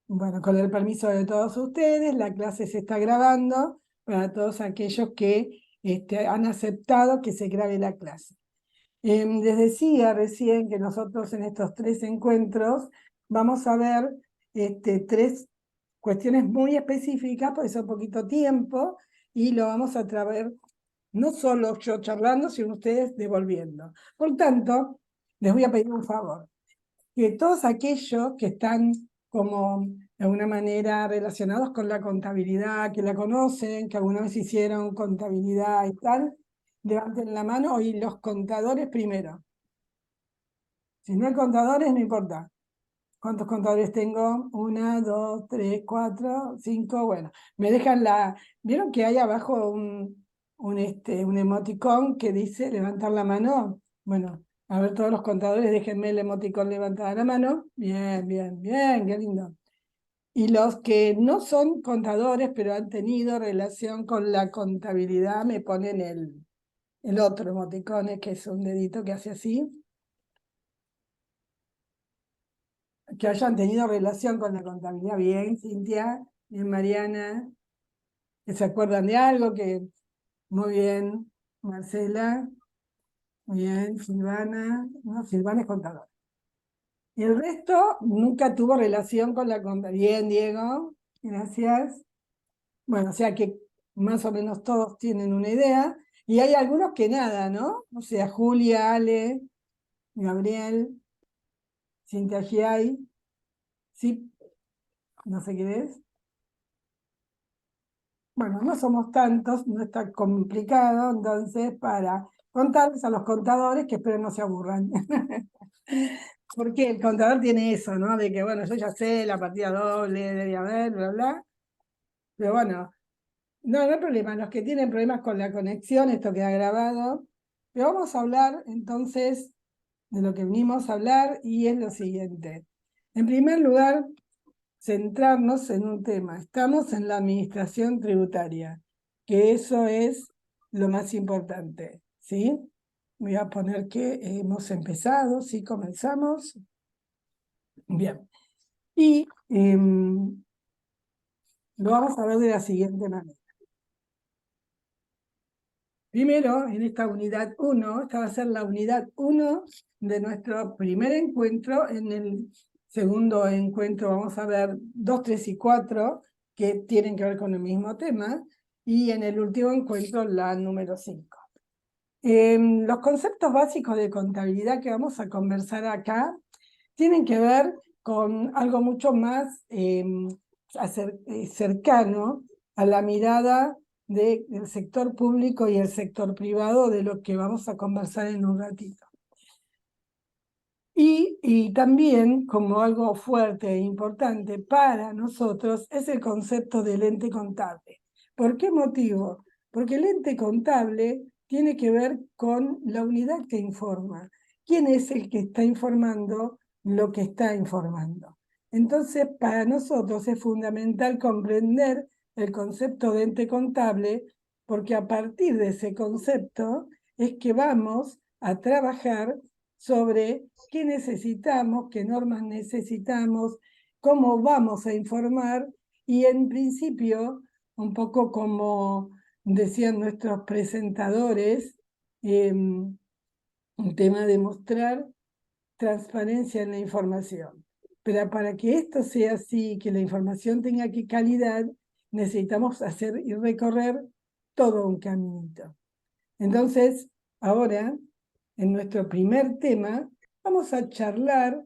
Bueno, con el permiso de todos ustedes, la clase se está grabando para todos aquellos que han aceptado que se grabe la clase. Les decía recién que nosotros en estos 3 encuentros vamos a ver 3 cuestiones muy específicas, por eso poquito tiempo, y lo vamos a traer no solo yo charlando, sino ustedes devolviendo. Por tanto, les voy a pedir un favor, que todos aquellos que están como de alguna manera relacionados con la contabilidad, que la conocen, que alguna vez hicieron contabilidad y tal, levanten la mano y los contadores primero. Si no hay contadores, no importa. ¿Cuántos contadores tengo? 1, 2, 3, 4, 5. Bueno, me dejan la... ¿Vieron que hay abajo un emoticón que dice levantar la mano? Bueno, a ver, todos los contadores, déjenme el emoticón levantada la mano. Bien, bien, bien, qué lindo. Y los que no son contadores, pero han tenido relación con la contabilidad, me ponen el otro emoticón, que es un dedito que hace así. Que hayan tenido relación con la contabilidad. Bien, Cintia, bien, Mariana, que se acuerdan de algo, que muy bien, Marcela, muy bien, Silvana, no, Silvana es contadora. Y el resto nunca tuvo relación con la contabilidad. Bien, Diego, gracias. Bueno, o sea que más o menos todos tienen una idea, y hay algunos que nada, ¿no? O sea, Julia, Ale, Gabriel, Cintia Giai, sí, no sé qué es. Bueno, no somos tantos, no está complicado, entonces para contarles a los contadores que espero no se aburran. Porque el contador tiene eso, ¿no? De que, bueno, yo ya sé la partida doble, debe haber, bla, bla. Pero bueno, no hay problema. Los que tienen problemas con la conexión, esto queda grabado. Pero vamos a hablar entonces de lo que venimos a hablar, y es lo siguiente. En primer lugar, centrarnos en un tema. Estamos en la administración tributaria, que eso es lo más importante, ¿sí? Voy a poner que hemos empezado, ¿sí? Comenzamos. Bien. Y lo vamos a ver de la siguiente manera. Primero, en esta unidad 1, esta va a ser la unidad 1 de nuestro primer encuentro. En el segundo encuentro vamos a ver 2, 3 y 4, que tienen que ver con el mismo tema, y en el último encuentro la número 5. Los conceptos básicos de contabilidad que vamos a conversar acá tienen que ver con algo mucho más cercano a la mirada del sector público y el sector privado, de lo que vamos a conversar en un ratito. Y también, como algo fuerte e importante para nosotros, es el concepto del ente contable. ¿Por qué motivo? Porque el ente contable tiene que ver con la unidad que informa. ¿Quién es el que está informando lo que está informando? Entonces, para nosotros es fundamental comprender el concepto de ente contable, porque a partir de ese concepto es que vamos a trabajar sobre qué necesitamos, qué normas necesitamos, cómo vamos a informar, y en principio, un poco como decían nuestros presentadores, un tema de mostrar transparencia en la información. Pero para que esto sea así, que la información tenga calidad, necesitamos hacer y recorrer todo un caminito. Entonces, ahora, en nuestro primer tema, vamos a charlar.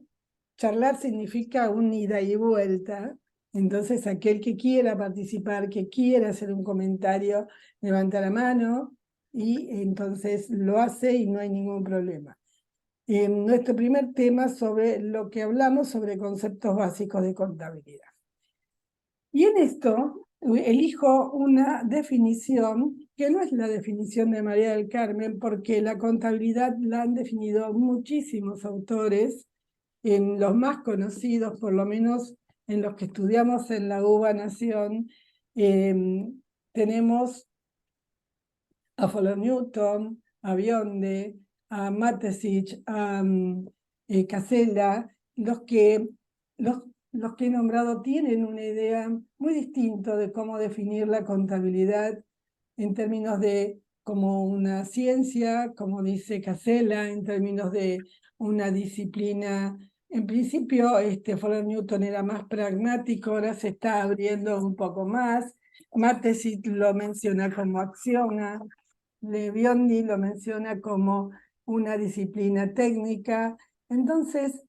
Charlar significa un ida y vuelta. Entonces, aquel que quiera participar, que quiera hacer un comentario, levanta la mano y entonces lo hace y no hay ningún problema. Nuestro primer tema sobre lo que hablamos sobre conceptos básicos de contabilidad. Y en esto elijo una definición que no es la definición de María del Carmen, porque la contabilidad la han definido muchísimos autores, en los más conocidos, por lo menos en los que estudiamos en la UBA Nación. Tenemos a Fuller Newton, a Bionde, a Matesich, a Casella, los que los que he nombrado tienen una idea muy distinta de cómo definir la contabilidad en términos de como una ciencia, como dice Casella, en términos de una disciplina. En principio, Fuller Newton era más pragmático, ahora se está abriendo un poco más. Mattesi lo menciona como axioma, Biondi lo menciona como una disciplina técnica. Entonces,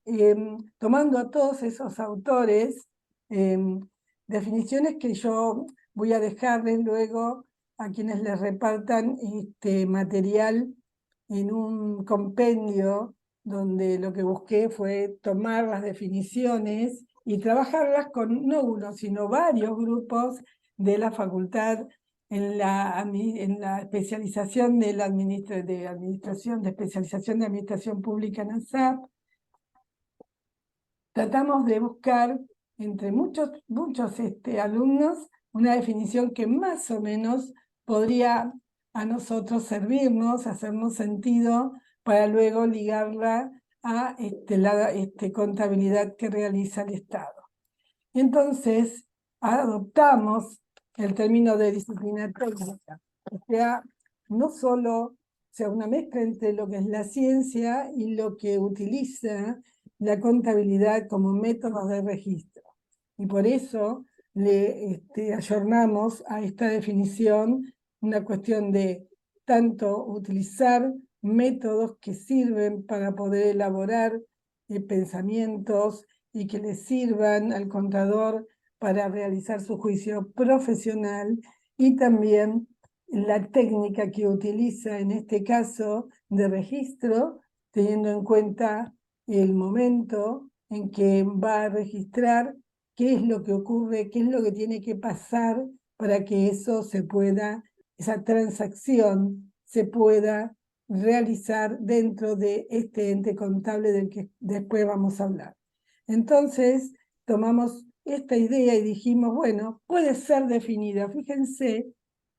tomando a todos esos autores, definiciones que yo voy a dejarles luego a quienes les repartan este material en un compendio donde lo que busqué fue tomar las definiciones y trabajarlas con no uno, sino varios grupos de la facultad en la especialización de administración, de especialización de administración pública en ANSAP. Tratamos de buscar entre muchos alumnos una definición que más o menos podría a nosotros servirnos, hacernos sentido, para luego ligarla a la contabilidad que realiza el Estado. Entonces, adoptamos el término de disciplina técnica, o sea, no solo sea una mezcla entre lo que es la ciencia y lo que utiliza la contabilidad como método de registro. Y por eso le ayornamos a esta definición una cuestión de tanto utilizar métodos que sirven para poder elaborar pensamientos y que le sirvan al contador para realizar su juicio profesional, y también la técnica que utiliza en este caso de registro, teniendo en cuenta el momento en que va a registrar qué es lo que ocurre, qué es lo que tiene que pasar para que eso se pueda, esa transacción se pueda realizar dentro de este ente contable del que después vamos a hablar. Entonces, tomamos esta idea y dijimos, bueno, puede ser definida. Fíjense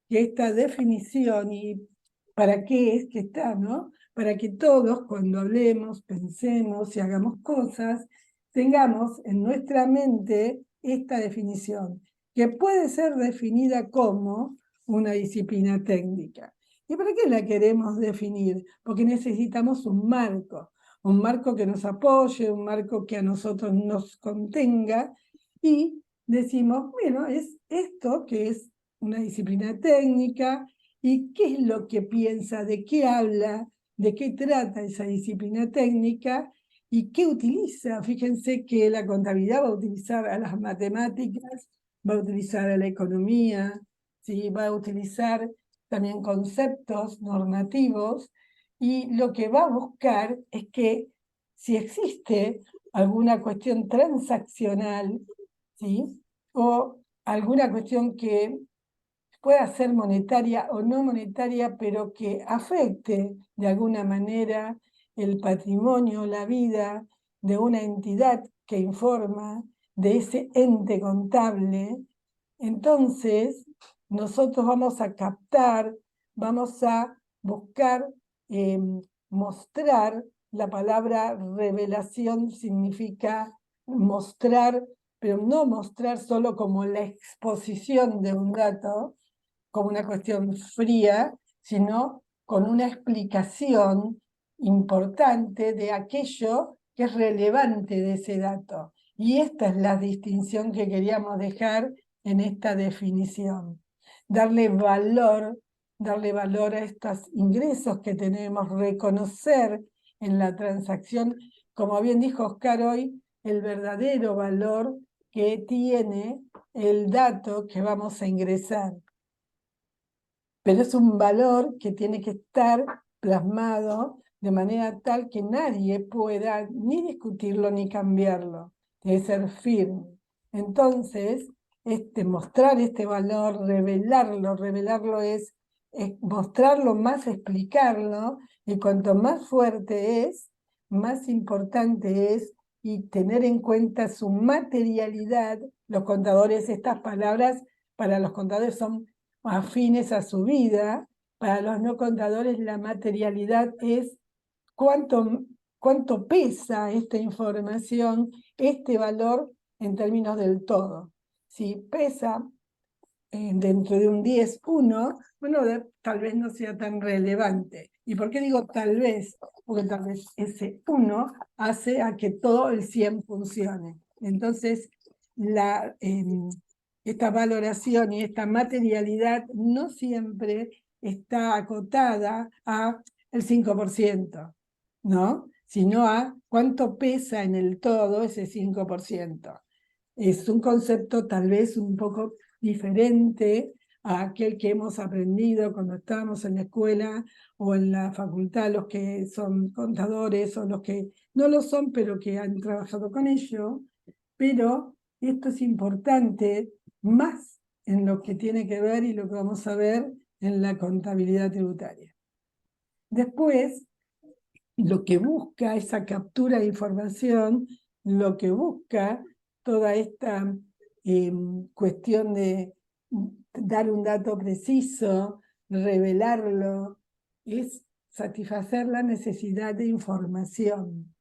que esta definición, y para qué es que está, ¿no? Para que todos, cuando hablemos, pensemos y hagamos cosas, tengamos en nuestra mente esta definición, que puede ser definida como una disciplina técnica. ¿Y para qué la queremos definir? Porque necesitamos un marco que nos apoye, un marco que a nosotros nos contenga, y decimos, bueno, es esto que es una disciplina técnica, y qué es lo que piensa, de qué habla, de qué trata esa disciplina técnica y qué utiliza. Fíjense que la contabilidad va a utilizar a las matemáticas, va a utilizar a la economía, ¿sí? Va a utilizar también conceptos normativos, y lo que va a buscar es que si existe alguna cuestión transaccional, ¿sí? O alguna cuestión que pueda ser monetaria o no monetaria, pero que afecte de alguna manera el patrimonio, la vida de una entidad que informa, de ese ente contable, entonces nosotros vamos a captar, vamos a buscar mostrar. La palabra revelación significa mostrar, pero no mostrar solo como la exposición de un dato, como una cuestión fría, sino con una explicación importante de aquello que es relevante de ese dato. Y esta es la distinción que queríamos dejar en esta definición. Darle valor a estos ingresos que tenemos, reconocer en la transacción, como bien dijo Oscar hoy, el verdadero valor que tiene el dato que vamos a ingresar. Pero es un valor que tiene que estar plasmado de manera tal que nadie pueda ni discutirlo ni cambiarlo. Debe ser firme. Entonces, mostrar este valor, revelarlo es mostrarlo más, explicarlo, y cuanto más fuerte es, más importante es, y tener en cuenta su materialidad. Los contadores, estas palabras para los contadores son afines a su vida. Para los no contadores, la materialidad es cuánto cuánto pesa esta información, este valor en términos del todo. Si pesa dentro de un 10, 1, bueno, tal vez no sea tan relevante. ¿Y por qué digo tal vez? Porque tal vez ese 1 hace a que todo el 100 funcione. Entonces, esta valoración y esta materialidad no siempre está acotada a el 5%, ¿no? Sino a cuánto pesa en el todo ese 5%. Es un concepto tal vez un poco diferente a aquel que hemos aprendido cuando estábamos en la escuela o en la facultad, los que son contadores o los que no lo son, pero que han trabajado con ello. Pero esto es importante más en lo que tiene que ver y lo que vamos a ver en la contabilidad tributaria. Después, lo que busca esa captura de información, lo que busca toda esta cuestión de dar un dato preciso, revelarlo, es satisfacer la necesidad de información.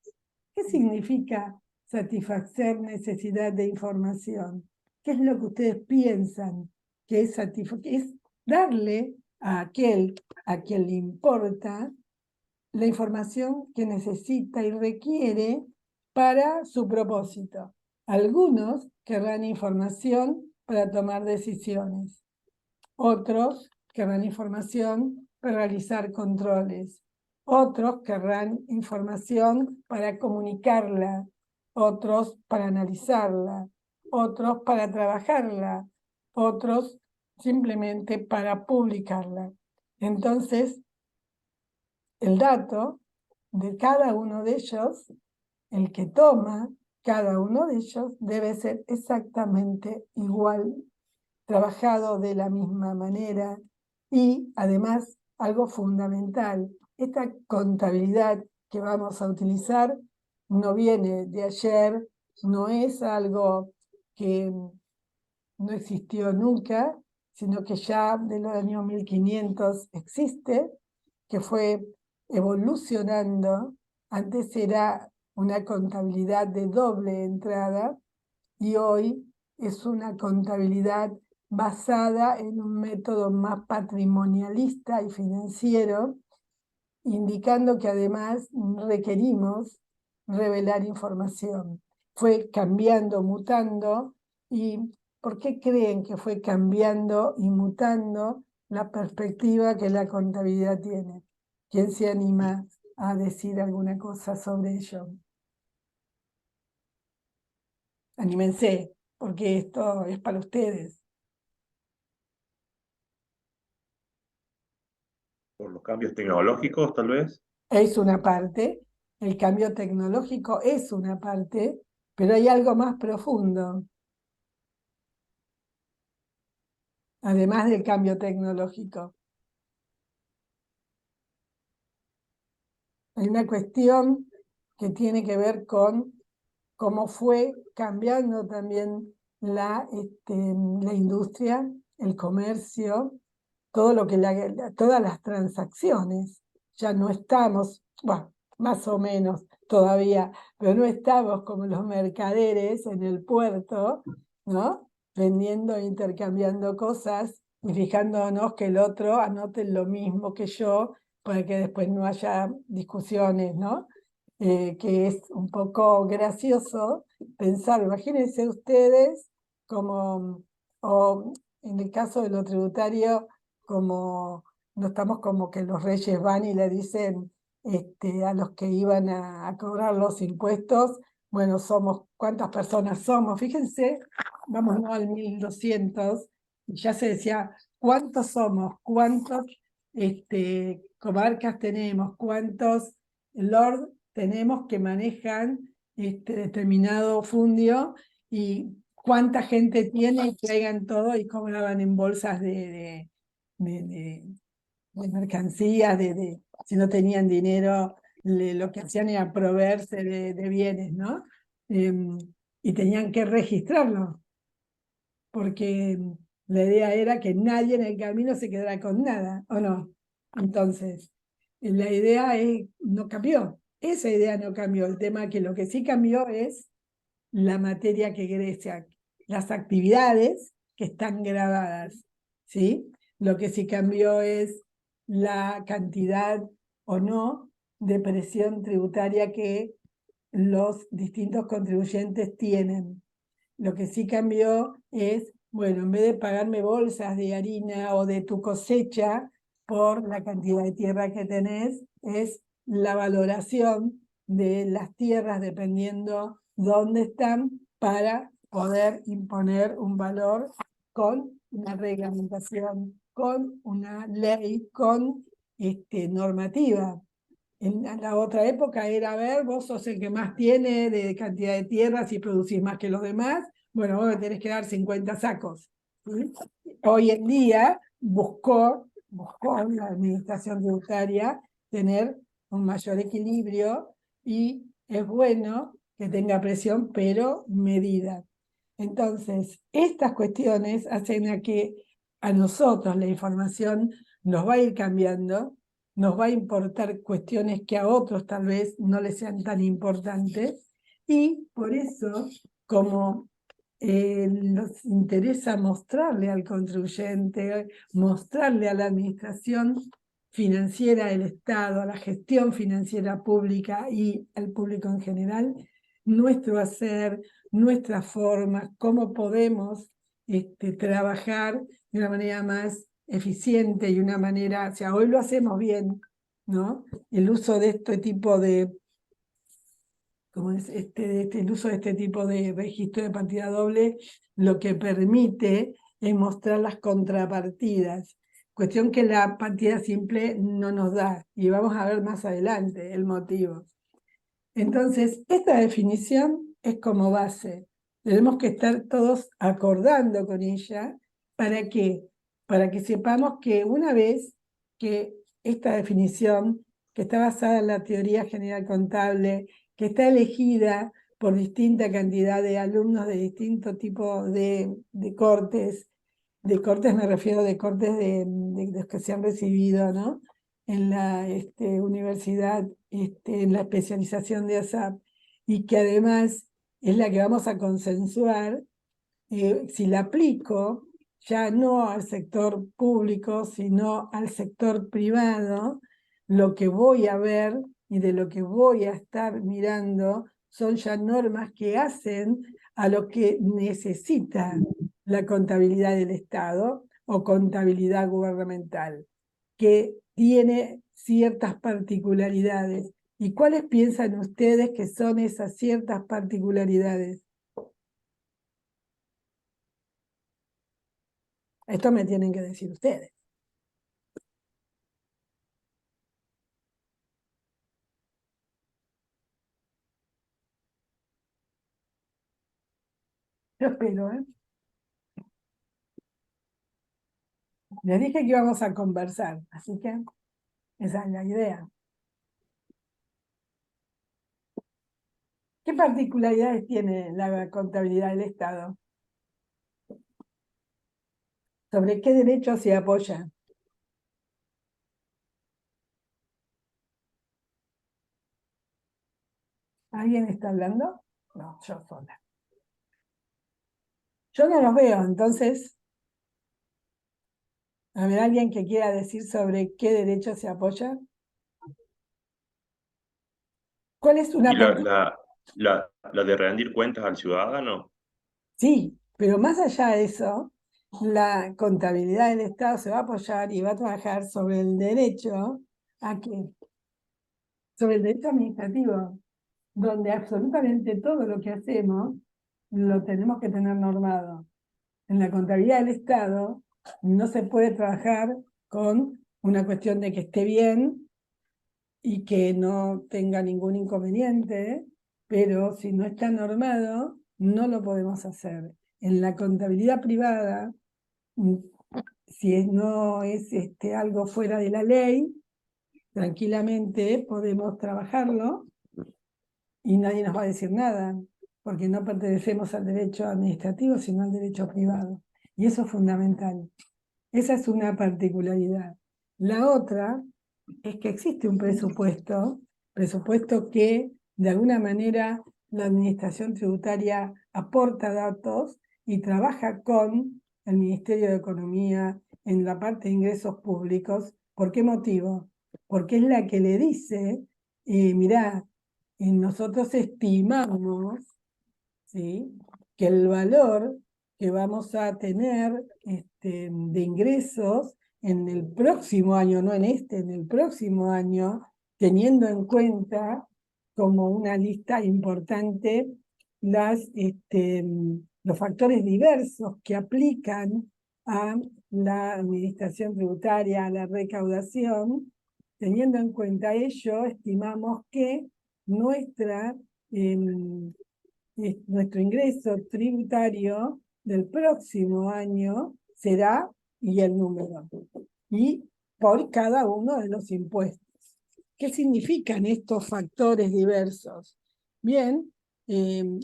¿Qué significa satisfacer necesidad de información? ¿Qué es lo que ustedes piensan que es Es darle a aquel a quien le importa la información que necesita y requiere para su propósito. Algunos querrán información para tomar decisiones. Otros querrán información para realizar controles. Otros querrán información para comunicarla. Otros para analizarla. Otros para trabajarla. Otros simplemente para publicarla. Entonces, el dato de cada uno de ellos, el que toma cada uno de ellos, debe ser exactamente igual, trabajado de la misma manera y además algo fundamental, esta contabilidad que vamos a utilizar no viene de ayer, no es algo que no existió nunca, sino que ya de los años 1500 existe, que fue evolucionando. Antes era una contabilidad de doble entrada y hoy es una contabilidad basada en un método más patrimonialista y financiero, indicando que además requerimos revelar información. Fue cambiando, mutando. ¿Y por qué creen que fue cambiando y mutando la perspectiva que la contabilidad tiene? ¿Quién se anima a decir alguna cosa sobre ello? Anímense, porque esto es para ustedes. Por los cambios tecnológicos, tal vez. Es una parte, el cambio tecnológico es una parte, pero hay algo más profundo, además del cambio tecnológico. Hay una cuestión que tiene que ver con cómo fue cambiando también la industria, el comercio, todo lo que todas las transacciones. Ya no estamos, bueno, más o menos todavía, pero no estamos como los mercaderes en el puerto, ¿no? Vendiendo e intercambiando cosas y fijándonos que el otro anote lo mismo que yo para que después no haya discusiones, ¿no? Que es un poco gracioso pensar, imagínense ustedes como, o en el caso de lo tributario, como no estamos como que los reyes van y le dicen a los que iban a cobrar los impuestos, bueno, somos, ¿cuántas personas somos? Fíjense, vamos ¿no? al 1200, y ya se decía, ¿cuántos somos? ¿Cuántos comarcas tenemos? ¿Cuántos lord tenemos que manejan determinado fundio? Y cuánta gente tiene y traigan todo y cobraban en bolsas de mercancías, si no tenían dinero, lo que hacían era proveerse de bienes, ¿no? Y tenían que registrarlo, porque la idea era que nadie en el camino se quedara con nada, ¿o no? Entonces, la idea no cambió. Esa idea no cambió. El tema que lo que sí cambió es la materia que crece, las actividades que están grabadas, ¿sí? Lo que sí cambió es la cantidad o no de presión tributaria que los distintos contribuyentes tienen. Lo que sí cambió es, bueno, en vez de pagarme bolsas de harina o de tu cosecha por la cantidad de tierra que tenés, es la valoración de las tierras dependiendo dónde están para poder imponer un valor con una reglamentación, con una ley, con normativa. En la otra época era, a ver, vos sos el que más tiene de cantidad de tierras y producís más que los demás, bueno, vos me tenés que dar 50 sacos. ¿Sí? Hoy en día buscó la administración tributaria tener un mayor equilibrio y es bueno que tenga presión, pero medida. Entonces, estas cuestiones hacen a que a nosotros la información nos va a ir cambiando, nos va a importar cuestiones que a otros tal vez no les sean tan importantes, y por eso, como nos interesa mostrarle al contribuyente, mostrarle a la administración financiera del Estado, a la gestión financiera pública y al público en general, nuestro hacer, nuestras formas, cómo podemos trabajar de una manera más eficiente y una manera, o sea, hoy lo hacemos bien, ¿no? El uso de este tipo de, como es el uso de este tipo de registro de partida doble, lo que permite es mostrar las contrapartidas, cuestión que la partida simple no nos da, y vamos a ver más adelante el motivo. Entonces, esta definición es como base. Tenemos que estar todos acordando con ella. ¿Para qué? Para que sepamos que una vez que esta definición, que está basada en la teoría general contable, que está elegida por distinta cantidad de alumnos de distintos tipos de cortes me refiero de cortes de los que se han recibido, ¿no? En la universidad, en la especialización de ASAP, y que además es la que vamos a consensuar, si la aplico ya no al sector público, sino al sector privado, lo que voy a ver y de lo que voy a estar mirando son ya normas que hacen a lo que necesita la contabilidad del Estado o contabilidad gubernamental, que tiene ciertas particularidades. ¿Y cuáles piensan ustedes que son esas ciertas particularidades? Esto me tienen que decir ustedes. Yo espero, ¿eh? Les dije que íbamos a conversar, así que esa es la idea. ¿Qué particularidades tiene la contabilidad del Estado? ¿Sobre qué derechos se apoya? ¿Alguien está hablando? No, yo sola. Yo no los veo, entonces, a ver, alguien que quiera decir sobre qué derechos se apoya. ¿Cuál es una Y la de rendir cuentas al ciudadano, Sí, pero más allá de eso, la contabilidad del Estado se va a apoyar y va a trabajar sobre el derecho a qué? Sobre el derecho administrativo, donde absolutamente todo lo que hacemos lo tenemos que tener normado. En la contabilidad del Estado no se puede trabajar con una cuestión de que esté bien y que no tenga ningún inconveniente, pero si no está normado, no lo podemos hacer. En la contabilidad privada, si no es algo fuera de la ley, tranquilamente podemos trabajarlo y nadie nos va a decir nada, porque no pertenecemos al derecho administrativo, sino al derecho privado. Y eso es fundamental. Esa es una particularidad. La otra es que existe un presupuesto, presupuesto que de alguna manera la administración tributaria aporta datos y trabaja con el Ministerio de Economía en la parte de ingresos públicos. ¿Por qué motivo? Porque es la que le dice, mirá, nosotros estimamos, ¿sí?, que el valor que vamos a tener de ingresos en el próximo año, no en este, en el próximo año, teniendo en cuenta como una lista importante los factores diversos que aplican a la administración tributaria, a la recaudación. Teniendo en cuenta ello, estimamos que nuestra nuestro ingreso tributario del próximo año será, y el número, y por cada uno de los impuestos. ¿Qué significan estos factores diversos? Bien,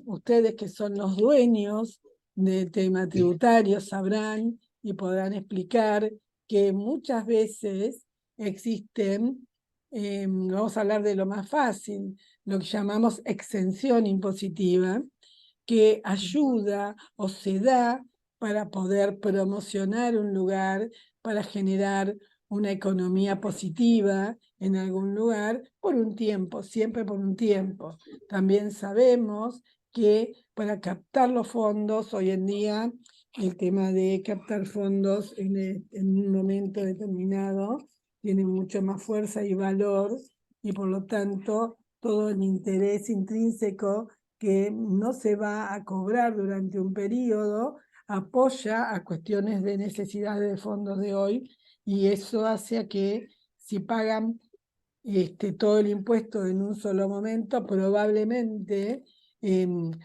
ustedes que son los dueños del tema tributario sabrán y podrán explicar que muchas veces existen, vamos a hablar de lo más fácil, lo que llamamos exención impositiva, que ayuda o se da para poder promocionar un lugar, para generar una economía positiva en algún lugar por un tiempo, siempre por un tiempo. También sabemos que para captar los fondos, hoy en día el tema de captar fondos en un momento determinado tiene mucho más fuerza y valor, y por lo tanto todo el interés intrínseco que no se va a cobrar durante un periodo apoya a cuestiones de necesidades de fondos de hoy, y eso hace a que si pagan todo el impuesto en un solo momento, probablemente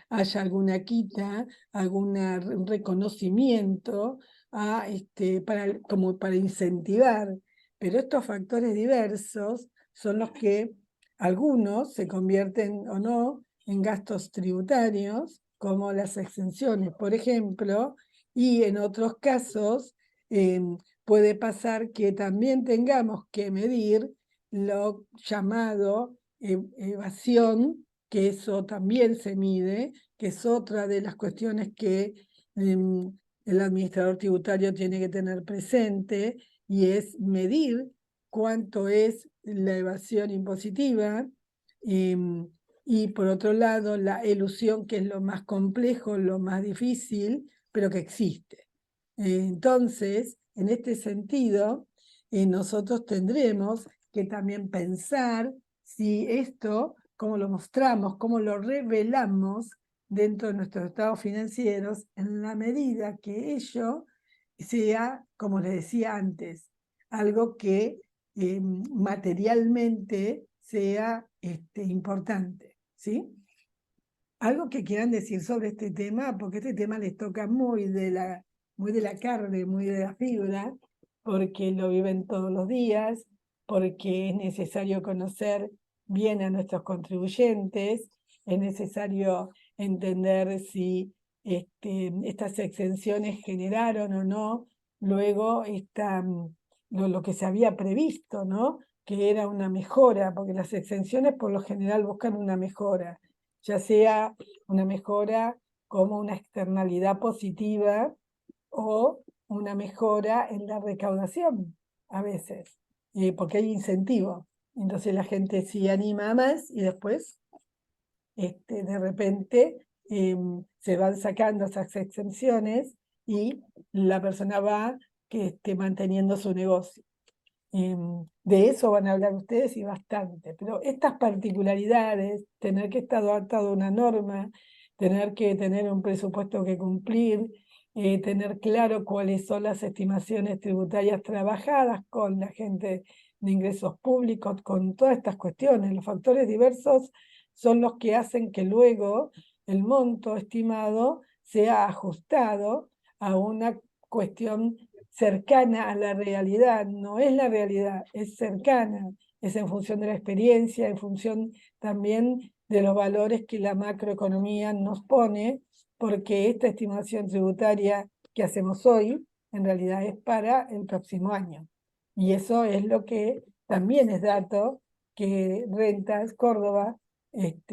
haya alguna quita, algún reconocimiento como para incentivar. Pero estos factores diversos son los que algunos se convierten o no en gastos tributarios, como las exenciones, por ejemplo, y en otros casos puede pasar que también tengamos que medir lo llamado evasión, que eso también se mide, que es otra de las cuestiones que el administrador tributario tiene que tener presente, y es medir cuánto es la evasión impositiva, y por otro lado la elusión, que es lo más complejo, lo más difícil, pero que existe. Entonces, en este sentido, nosotros tendremos que también pensar si esto, cómo lo mostramos, cómo lo revelamos dentro de nuestros estados financieros, en la medida que ello sea, como les decía antes, algo que materialmente sea importante, ¿sí? Algo que quieran decir sobre este tema, porque este tema les toca muy de la carne, muy de la fibra, porque lo viven todos los días, porque es necesario conocer bien a nuestros contribuyentes, es necesario entender si estas exenciones generaron o no luego lo que se había previsto, ¿no?, que era una mejora, porque las exenciones por lo general buscan una mejora, ya sea una mejora como una externalidad positiva o una mejora en la recaudación, a veces, porque hay incentivo. Entonces la gente sí anima más, y después de repente se van sacando esas exenciones y la persona va manteniendo su negocio. De eso van a hablar ustedes, y bastante, pero estas particularidades, tener que estar adaptado a una norma, tener que tener un presupuesto que cumplir, tener claro cuáles son las estimaciones tributarias trabajadas con la gente de ingresos públicos, con todas estas cuestiones, los factores diversos son los que hacen que luego el monto estimado sea ajustado a una cuestión cercana a la realidad. No es la realidad, es cercana, es en función de la experiencia, en función también de los valores que la macroeconomía nos pone, porque esta estimación tributaria que hacemos hoy en realidad es para el próximo año. Y eso es lo que también es dato que Rentas Córdoba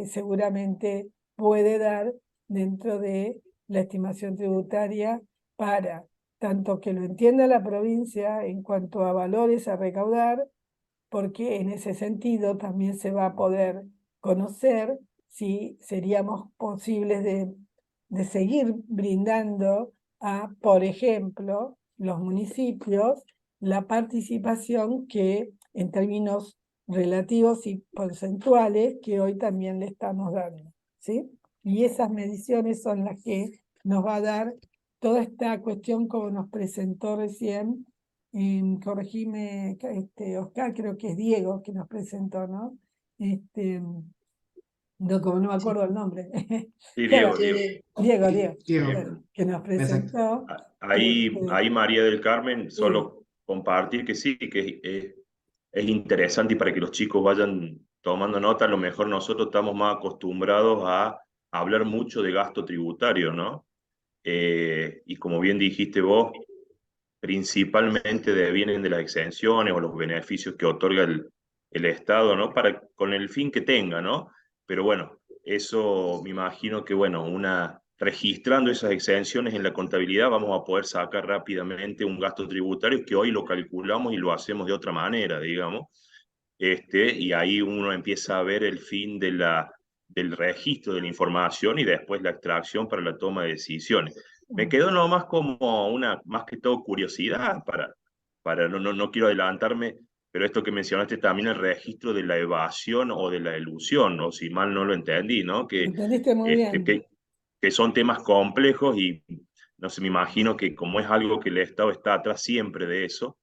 seguramente puede dar dentro de la estimación tributaria para tanto que lo entienda la provincia en cuanto a valores a recaudar, porque en ese sentido también se va a poder conocer si seríamos posibles de seguir brindando a, por ejemplo, los municipios la participación que en términos relativos y porcentuales que hoy también le estamos dando, ¿sí? Y esas mediciones son las que nos va a dar toda esta cuestión como nos presentó recién, corregime, Oscar, creo que es Diego que nos presentó, ¿no? No, como no me Sí, acuerdo el nombre. sí, Claro, Diego, Diego. Diego, Diego, que nos exacto. presentó. Ahí María del Carmen, Sí, solo compartir que sí, que es interesante y para que los chicos vayan tomando nota, a lo mejor nosotros estamos más acostumbrados a hablar mucho de gasto tributario, ¿no? Y como bien dijiste vos, principalmente vienen de las exenciones o los beneficios que otorga el Estado, ¿no? Con el fin que tenga, ¿no? Pero bueno, eso me imagino que, bueno, registrando esas exenciones en la contabilidad vamos a poder sacar rápidamente un gasto tributario que hoy lo calculamos y lo hacemos de otra manera, digamos. Y ahí uno empieza a ver el fin del registro de la información y después la extracción para la toma de decisiones. Me quedó nomás como más que todo curiosidad no quiero adelantarme, pero esto que mencionaste también el registro de la evasión o de la elusión, o si mal no lo entendí, ¿no? lo entendiste muy bien. Que son temas complejos y no sé, me imagino que como es algo que el Estado está atrás siempre de eso,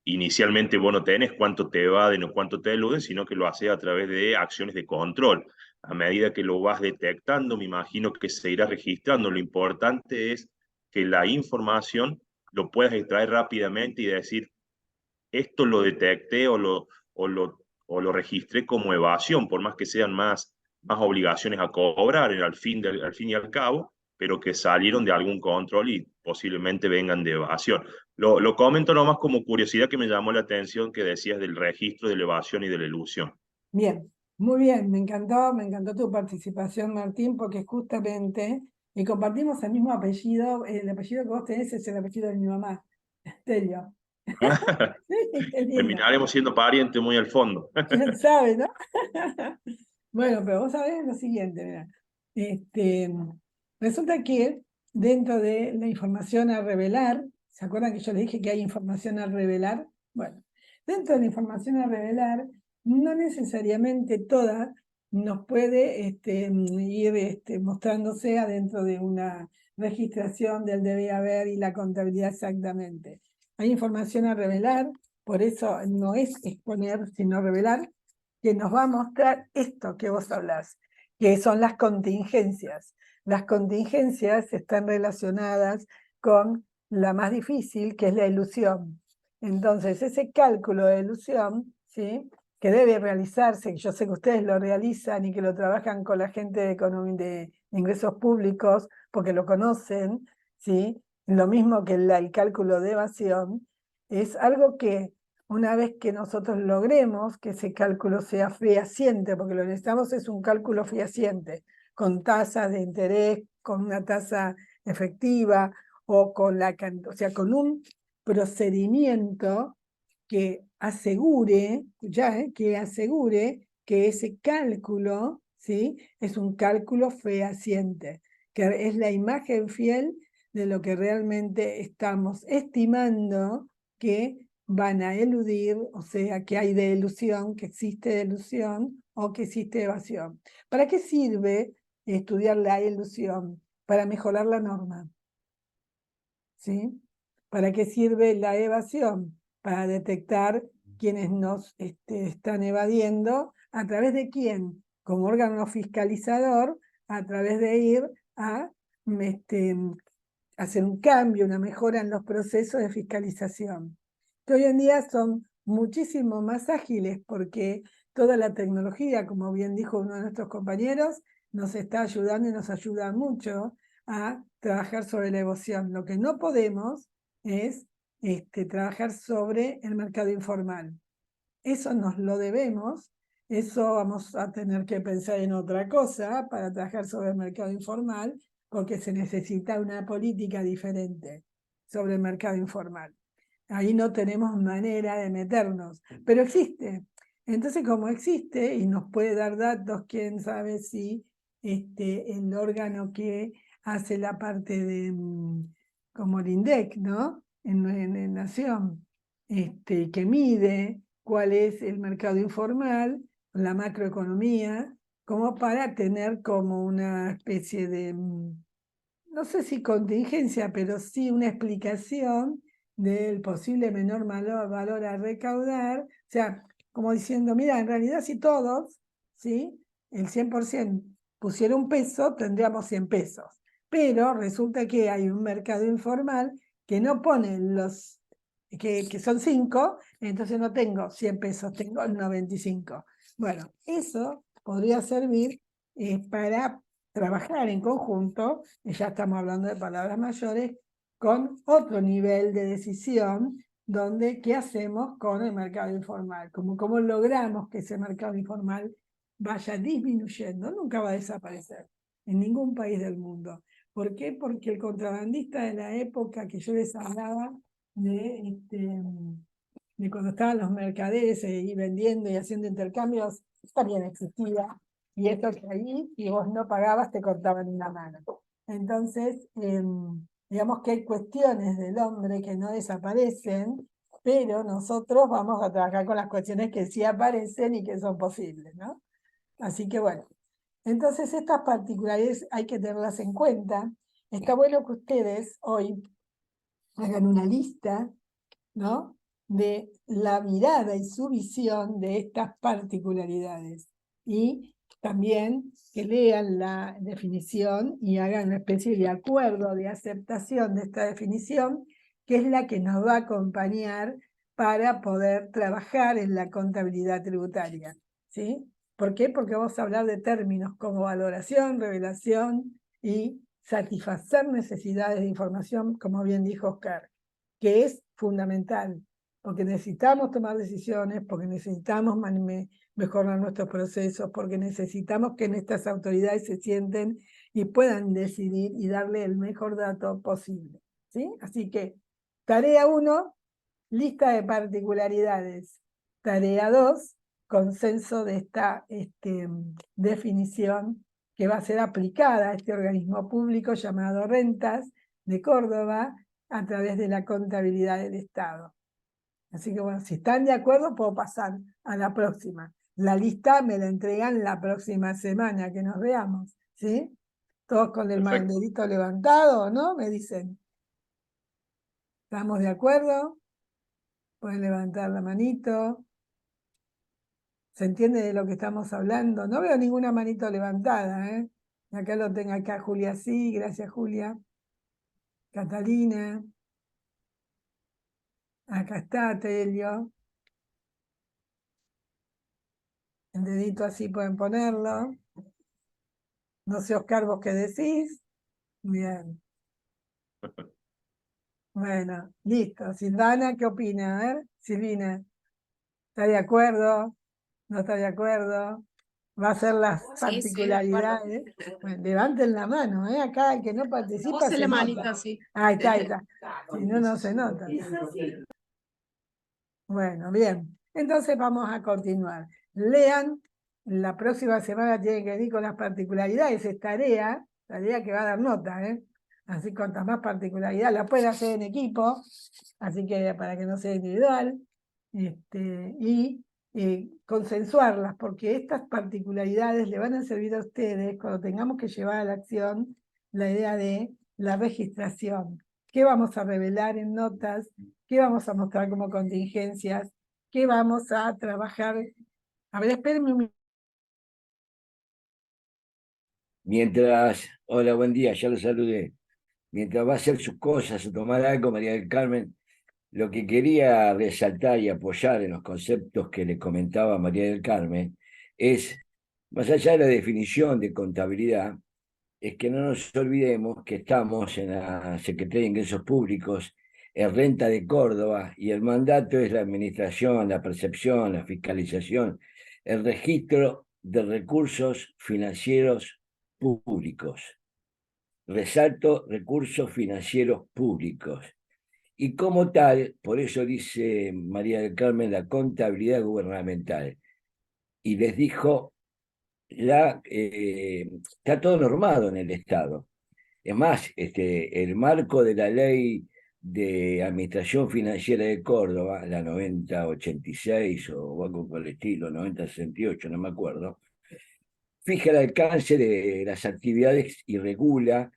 inicialmente vos no tenés cuánto te evaden o cuánto te eluden, sino que lo haces a través de acciones de control. A medida que lo vas detectando, me imagino que se irá registrando. Lo importante es que la información lo puedas extraer rápidamente y decir, esto lo detecté o lo registré como evasión, por más que sean más obligaciones a cobrar al fin y al cabo, pero que salieron de algún control y posiblemente vengan de evasión. Lo comento nomás como curiosidad que me llamó la atención que decías del registro de la evasión y de la ilusión. Bien, muy bien, me encantó tu participación, Martín, porque justamente y compartimos el mismo apellido, el apellido que vos tenés es el apellido de mi mamá, Telio. Sí, qué lindo. Terminaremos siendo parientes muy al fondo. ¿Quién sabe, no? Bueno, pero vos sabés lo siguiente, mira. Este, resulta que dentro de la información a revelar, ¿se acuerdan que yo les dije que hay información a revelar? Bueno, dentro de la información a revelar, no necesariamente toda nos puede ir mostrándose adentro de una registración del debe haber y la contabilidad exactamente. Hay información a revelar, por eso no es exponer, sino revelar, que nos va a mostrar esto que vos hablás, que son las contingencias. Las contingencias están relacionadas con la más difícil, que es la ilusión. Entonces, ese cálculo de ilusión, ¿sí?, que debe realizarse, yo sé que ustedes lo realizan y que lo trabajan con la gente de ingresos públicos porque lo conocen, ¿sí?, lo mismo que el cálculo de evasión, es algo que una vez que nosotros logremos que ese cálculo sea fehaciente, porque lo que necesitamos es un cálculo fehaciente, con tasas de interés, con una tasa efectiva o o sea, con un procedimiento que asegure, que asegure que ese cálculo, ¿sí?, es un cálculo fehaciente, que es la imagen fiel de lo que realmente estamos estimando que van a eludir, o sea, que hay de elusión, que existe de elusión o que existe evasión. ¿Para qué sirve estudiar la elusión? Para mejorar la norma, ¿sí? ¿Para qué sirve la evasión? Para detectar quienes nos están evadiendo, ¿a través de quién? Como órgano fiscalizador, a través de ir a hacer un cambio, una mejora en los procesos de fiscalización, que hoy en día son muchísimo más ágiles porque toda la tecnología, como bien dijo uno de nuestros compañeros, nos está ayudando y nos ayuda mucho a trabajar sobre la evasión. Lo que no podemos es trabajar sobre el mercado informal. eso nos lo debemos, eso vamos a tener que pensar en otra cosa para trabajar sobre el mercado informal, porque se necesita una política diferente sobre el mercado informal. Ahí no tenemos manera de meternos, pero existe. Entonces, como existe y nos puede dar datos, quién sabe si el órgano que hace la parte de, como el INDEC, ¿no? En Nación, que mide cuál es el mercado informal, la macroeconomía, como para tener como una especie de, no sé si contingencia, pero sí una explicación del posible menor valor a recaudar, o sea, como diciendo, mira, en realidad si todos, ¿sí? El 100% pusiera un peso, tendríamos 100 pesos, pero resulta que hay un mercado informal que no pone los, que son 5, entonces no tengo 100 pesos, tengo 95. Bueno, eso podría servir para trabajar en conjunto, y ya estamos hablando de palabras mayores, con otro nivel de decisión, donde qué hacemos con el mercado informal, cómo logramos que ese mercado informal vaya disminuyendo, nunca va a desaparecer en ningún país del mundo. ¿Por qué? Porque el contrabandista de la época que yo les hablaba de cuando estaban los mercaderes y vendiendo y haciendo intercambios, también existía. Y esto que ahí, si vos no pagabas, te cortaban una mano. Entonces, digamos que hay cuestiones del hombre que no desaparecen, pero nosotros vamos a trabajar con las cuestiones que sí aparecen y que son posibles, ¿no? Así que bueno, entonces estas particularidades hay que tenerlas en cuenta. Está bueno que ustedes hoy hagan una lista, ¿no? De la mirada y su visión de estas particularidades. Y también que lean la definición y hagan una especie de acuerdo, de aceptación de esta definición, que es la que nos va a acompañar para poder trabajar en la contabilidad tributaria. ¿Sí? ¿Por qué? Porque vamos a hablar de términos como valoración, revelación y satisfacer necesidades de información, como bien dijo Oscar, que es fundamental, porque necesitamos tomar decisiones, porque necesitamos mejorar nuestros procesos, porque necesitamos que nuestras autoridades se sienten y puedan decidir y darle el mejor dato posible. ¿Sí? Así que, tarea 1, lista de particularidades. Tarea 2, consenso de esta definición que va a ser aplicada a este organismo público llamado Rentas de Córdoba a través de la contabilidad del Estado. Así que bueno, si están de acuerdo, puedo pasar a la próxima. La lista me la entregan la próxima semana que nos veamos, ¿sí? Todos con el dedito levantado, ¿no? Me dicen. ¿Estamos de acuerdo? Pueden levantar la manito. ¿Se entiende de lo que estamos hablando? No veo ninguna manito levantada, ¿eh? Acá lo tengo acá Julia, sí, gracias Julia. Catalina. Acá está Telio. El dedito así pueden ponerlo. No sé, Oscar, vos qué decís. Bien. Bueno, listo. Silvana, ¿qué opina? A ver, Silvina, ¿está de acuerdo? ¿No está de acuerdo? Va a ser las particularidades. Bueno, levanten la mano, ¿eh? Acá el que no participa Puse se la nota. manita, sí. Ahí está, ahí está. Si no, no se nota. Bueno, bien. Entonces vamos a continuar. Lean, la próxima semana tienen que venir con las particularidades, es tarea que va a dar nota, ¿eh? Así cuantas más particularidades, la pueden hacer en equipo, así que para que no sea individual, y consensuarlas, porque estas particularidades le van a servir a ustedes cuando tengamos que llevar a la acción la idea de la registración. ¿Qué vamos a revelar en notas? ¿Qué vamos a mostrar como contingencias? ¿Qué vamos a trabajar? A ver, espérenme un minuto. Mientras, hola, buen día, ya lo saludé. Mientras va a hacer sus cosas o tomar algo, María del Carmen, lo que quería resaltar y apoyar en los conceptos que le comentaba María del Carmen es, más allá de la definición de contabilidad, es que no nos olvidemos que estamos en la Secretaría de Ingresos Públicos Renta de Córdoba, y el mandato es la administración, la percepción, la fiscalización, el registro de recursos financieros públicos. Resalto recursos financieros públicos. Y como tal, por eso dice María del Carmen, la contabilidad gubernamental. Y les dijo, está todo normado en el Estado. Es más, el marco de la ley de Administración Financiera de Córdoba, la 9086 o algo por el estilo, 9068, no me acuerdo, fija el alcance de las actividades y regula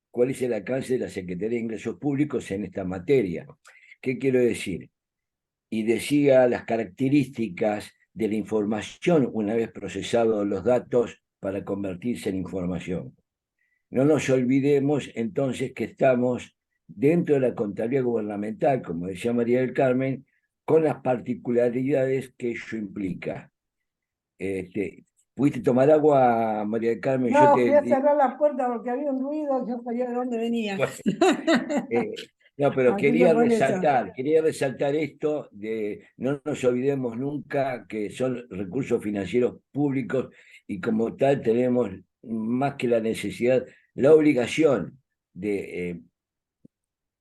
cuál es el alcance de la Secretaría de Ingresos Públicos en esta materia. ¿Qué quiero decir? Y decía las características de la información una vez procesados los datos para convertirse en información. No nos olvidemos entonces que estamos dentro de la contabilidad gubernamental, como decía María del Carmen, con las particularidades que ello implica. ¿Pudiste tomar agua, María del Carmen? Yo No, fui a te... cerrar la puerta porque había un ruido, yo sabía de dónde venía. Bueno, no, pero Así que por eso. quería resaltar esto de no nos olvidemos nunca que son recursos financieros públicos y como tal tenemos más que la necesidad, la obligación de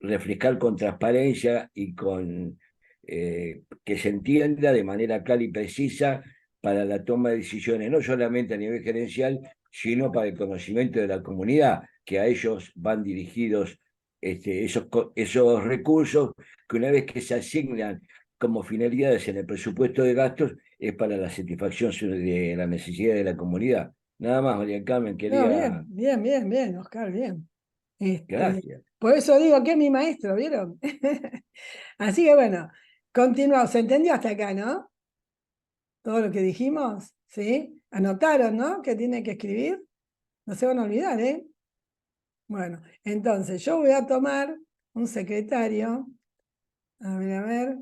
reflejar con transparencia y con que se entienda de manera clara y precisa para la toma de decisiones, no solamente a nivel gerencial, sino para el conocimiento de la comunidad, que a ellos van dirigidos esos recursos que una vez que se asignan como finalidades en el presupuesto de gastos, es para la satisfacción de la necesidad de la comunidad. Nada más, María Carmen, No, quería... bien, Oscar, bien. Gracias. Por eso digo que es mi maestro, ¿vieron? Así que bueno, continuamos. ¿Se entendió hasta acá, no? Todo lo que dijimos, ¿sí? Anotaron, ¿no? Que tiene que escribir. No se van a olvidar, ¿eh? Bueno, entonces yo voy a tomar un secretario. A ver,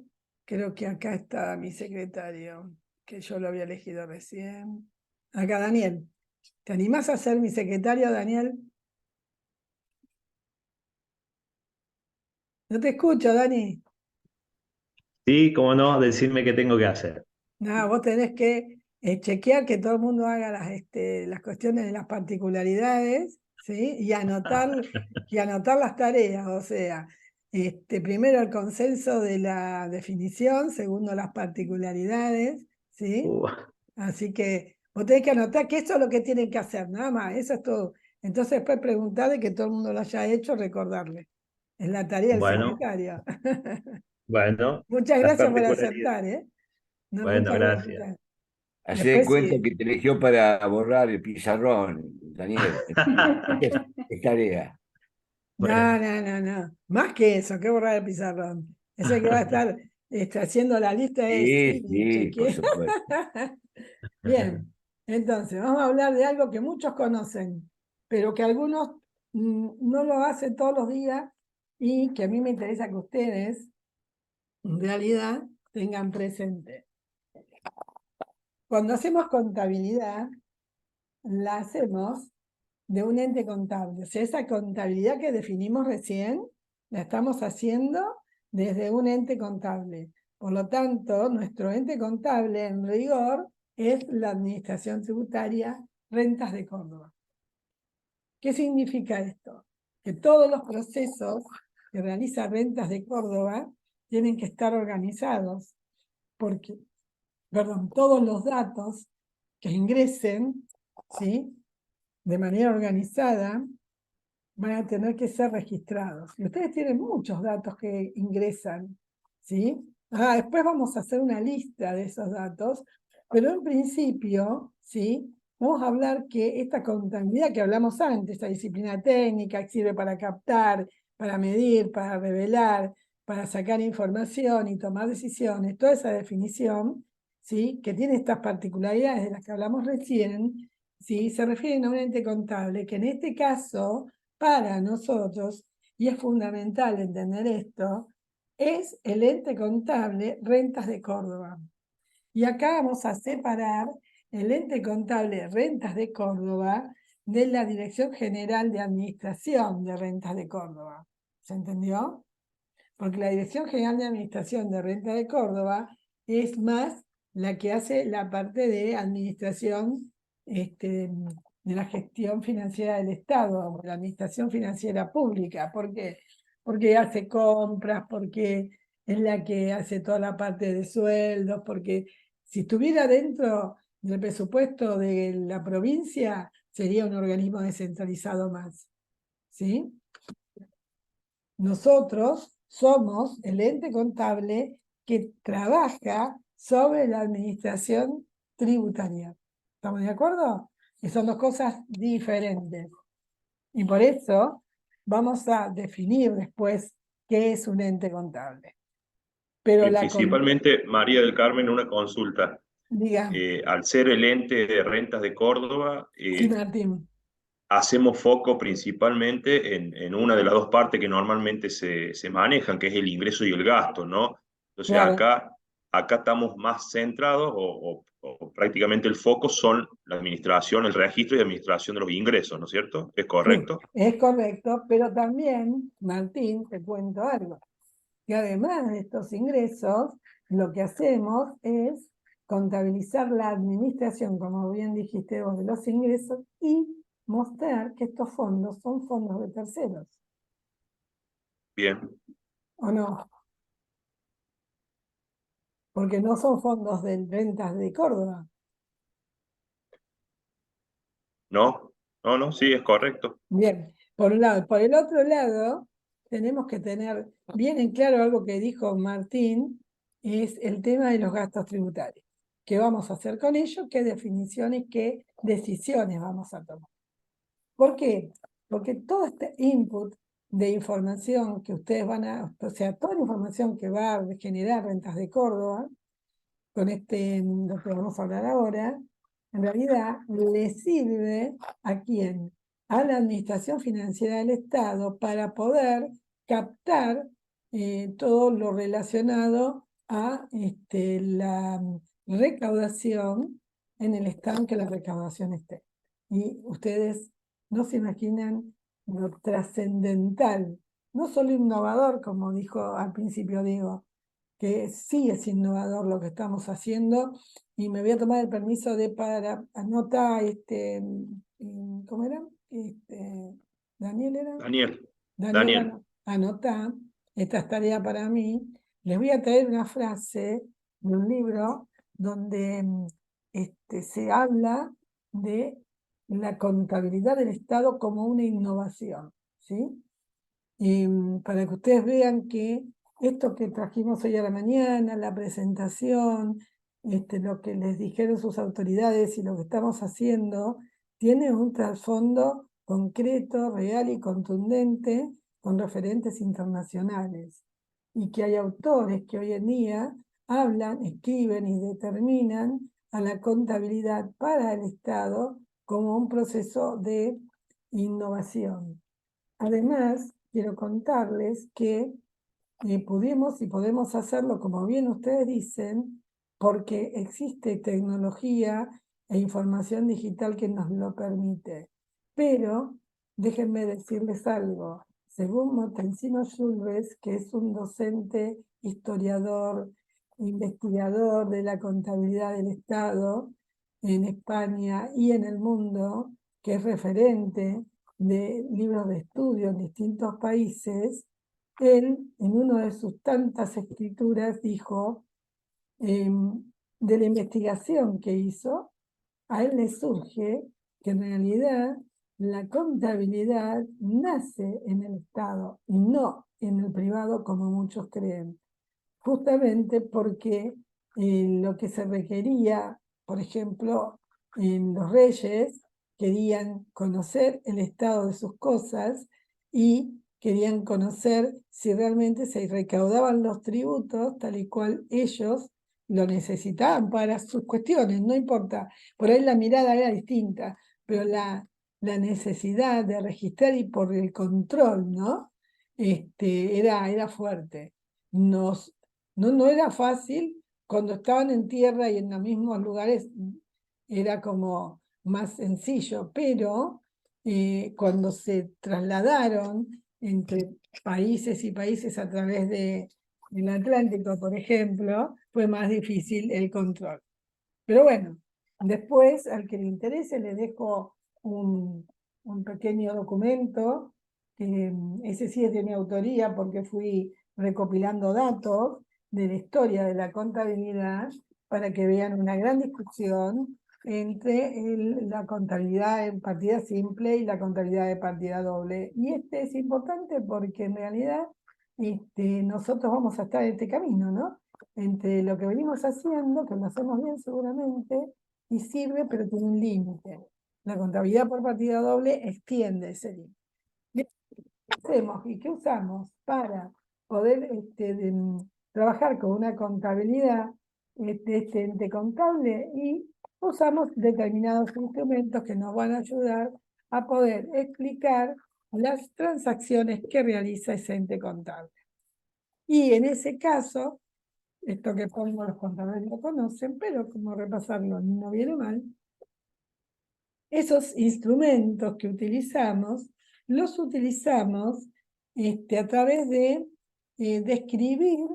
creo que acá está mi secretario, que yo lo había elegido recién. Acá, Daniel. ¿Te animás a ser mi secretario, Daniel? No te escucho, Dani. Sí, cómo no, decirme qué tengo que hacer. No, vos tenés que chequear que todo el mundo haga las cuestiones de las particularidades, ¿sí? Y anotar las tareas, o sea, primero el consenso de la definición, segundo las particularidades, ¿sí? Uh, Así que vos tenés que anotar que eso es lo que tienen que hacer, nada más, eso es todo. Entonces después preguntarle que todo el mundo lo haya hecho, recordarle. Es la tarea del bueno, secretario. bueno, Muchas las gracias por particularidades. aceptar, ¿eh? No, Bueno, muchas gracias. gracias. Hacé de Después cuenta sí. que te eligió para borrar el pizarrón, Daniel. Es tarea. No, Bueno, no, no, no. Más que eso, que borrar el pizarrón. Ese que va a estar haciendo la lista es Sí, sí, sí, por chequeé. supuesto. Bien, entonces vamos a hablar de algo que muchos conocen, pero que algunos no lo hacen todos los días y que a mí me interesa que ustedes, en realidad, tengan presente. Cuando hacemos contabilidad, la hacemos de un ente contable. O sea, esa contabilidad que definimos recién, la estamos haciendo desde un ente contable. Por lo tanto, nuestro ente contable, en rigor, es la Administración Tributaria Rentas de Córdoba. ¿Qué significa esto? Que todos los procesos que realiza Rentas de Córdoba tienen que estar organizados, porque, perdón, todos los datos que ingresen, ¿sí?, de manera organizada, van a tener que ser registrados. Y ustedes tienen muchos datos que ingresan, ¿sí? Después vamos a hacer una lista de esos datos, pero en principio, ¿sí? Vamos a hablar que esta contabilidad que hablamos antes, esta disciplina técnica que sirve para captar, para medir, para revelar, para sacar información y tomar decisiones, toda esa definición, ¿sí?, que tiene estas particularidades de las que hablamos recién, ¿sí?, se refieren a un ente contable que en este caso, para nosotros, y es fundamental entender esto, es el ente contable Rentas de Córdoba. Y acá vamos a separar el ente contable Rentas de Córdoba de la Dirección General de Administración de Rentas de Córdoba. ¿Se entendió? porque la Dirección General de Administración de Renta de Córdoba es más la que hace la parte de administración de la gestión financiera del Estado, o la administración financiera pública. ¿Por qué? Porque hace compras, porque es la que hace toda la parte de sueldos, porque si estuviera dentro del presupuesto de la provincia, sería un organismo descentralizado más. ¿Sí? Nosotros somos el ente contable que trabaja sobre la administración tributaria. ¿Estamos de acuerdo? Y son dos cosas diferentes. Y por eso vamos a definir después qué es un ente contable. Pero Principalmente, María del Carmen, una consulta. diga, Al ser el ente de rentas de Córdoba, sí, Martín, hacemos foco principalmente en una de las dos partes que normalmente se manejan, que es el ingreso y el gasto, ¿no? Entonces claro. acá estamos más centrados o prácticamente el foco son la administración, el registro y administración de los ingresos, ¿no es cierto? ¿Es Sí, correcto? es correcto, pero también, Martín, te cuento algo, que además de estos ingresos, lo que hacemos es contabilizar la administración, como bien dijiste vos, de los ingresos y mostrar que estos fondos son fondos de terceros, Bien. ¿o no? Porque no son fondos de rentas de Córdoba. ¿No? No, no, sí, es correcto. Bien, por un lado. Por el otro lado, tenemos que tener bien en claro algo que dijo Martín, es el tema de los gastos tributarios. ¿Qué vamos a hacer con ello? ¿Qué definiciones, qué decisiones vamos a tomar? ¿Por qué? Porque todo este input de información que ustedes van a, o sea, toda la información que va a generar Rentas de Córdoba, con lo que vamos a hablar ahora, en realidad le sirve ¿a quién? A la Administración Financiera del Estado para poder captar todo lo relacionado a la recaudación en el estado en que la recaudación esté. Y ustedes no se imaginan lo trascendental, no solo innovador, como dijo al principio Diego, que sí es innovador lo que estamos haciendo, y me voy a tomar el permiso de para anotar, ¿cómo era? Daniel era. Daniel, Daniela, Daniel, anota, esta es tarea para mí. Les voy a traer una frase de un libro donde se habla de la contabilidad del Estado como una innovación, ¿sí? Para que ustedes vean que esto que trajimos hoy a la mañana, la presentación, lo que les dijeron sus autoridades y lo que estamos haciendo, tiene un trasfondo concreto, real y contundente con referentes internacionales. Y que hay autores que hoy en día hablan, escriben y determinan a la contabilidad para el Estado como un proceso de innovación. Además, quiero contarles que pudimos y podemos hacerlo, como bien ustedes dicen, porque existe tecnología e información digital que nos lo permite. Pero déjenme decirles algo. Según Montensino Schulves, que es un docente, historiador, investigador de la contabilidad del Estado en España y en el mundo, que es referente de libros de estudio en distintos países, él, en una de sus tantas escrituras, dijo, de la investigación que hizo, a él le surge que en realidad la contabilidad nace en el Estado y no en el privado como muchos creen, justamente porque lo que se requería, por ejemplo, en los reyes, querían conocer el estado de sus cosas y querían conocer si realmente se recaudaban los tributos tal y cual ellos lo necesitaban para sus cuestiones, no importa, por ahí la mirada era distinta, pero la necesidad de registrar y por el control, ¿no? Era fuerte. No era fácil, cuando estaban en tierra y en los mismos lugares era como más sencillo, pero cuando se trasladaron entre países y países a través del Atlántico, por ejemplo, fue más difícil el control. Pero bueno, después, al que le interese, le dejo un pequeño documento, que ese sí es de mi autoría porque fui recopilando datos de la historia de la contabilidad para que vean una gran discusión entre la contabilidad en partida simple y la contabilidad de partida doble. Y este es importante porque en realidad nosotros vamos a estar en este camino, ¿no? Entre lo que venimos haciendo, que lo hacemos bien seguramente, y sirve, pero tiene un límite. La contabilidad por partida doble extiende ese límite. ¿Qué hacemos y qué usamos para poder trabajar con una contabilidad de este ente contable? Y usamos determinados instrumentos que nos van a ayudar a poder explicar las transacciones que realiza ese ente contable. Y en ese caso, esto que pongo los contadores lo conocen, pero como repasarlo no viene mal, esos instrumentos que utilizamos, los utilizamos a través de describir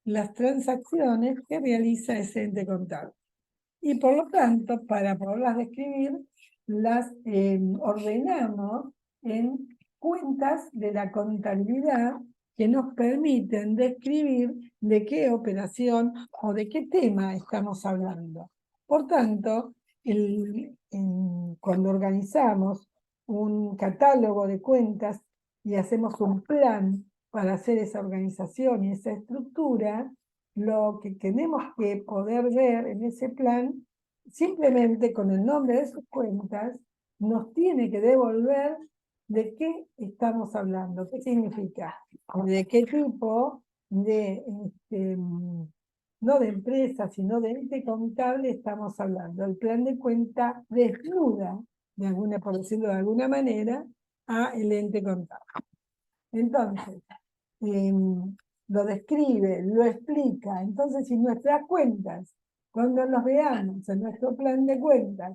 las transacciones que realiza ese ente contable. Y por lo tanto, para poderlas describir, las ordenamos en cuentas de la contabilidad que nos permiten describir de qué operación o de qué tema estamos hablando. Por tanto, cuando organizamos un catálogo de cuentas y hacemos un plan para hacer esa organización y esa estructura, lo que tenemos que poder ver en ese plan, simplemente con el nombre de sus cuentas, nos tiene que devolver de qué estamos hablando, qué significa, de qué tipo de, no de empresa, sino de ente contable estamos hablando. El plan de cuenta desnuda, por decirlo de alguna manera, a el ente contable. Entonces, lo describe, lo explica. Entonces, si nuestras cuentas, cuando nos veamos en nuestro plan de cuentas,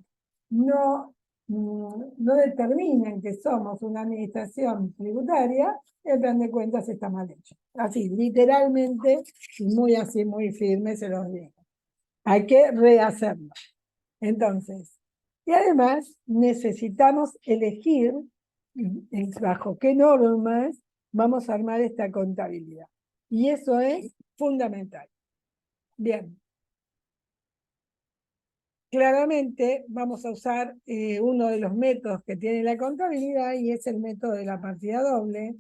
no determinan que somos una administración tributaria, el plan de cuentas está mal hecho. Así, literalmente, y muy así, muy firme, se los digo. Hay que rehacerlo. Entonces, y además necesitamos elegir bajo qué normas vamos a armar esta contabilidad. Y eso es fundamental. Bien. Claramente vamos a usar uno de los métodos que tiene la contabilidad y es el método de la partida doble,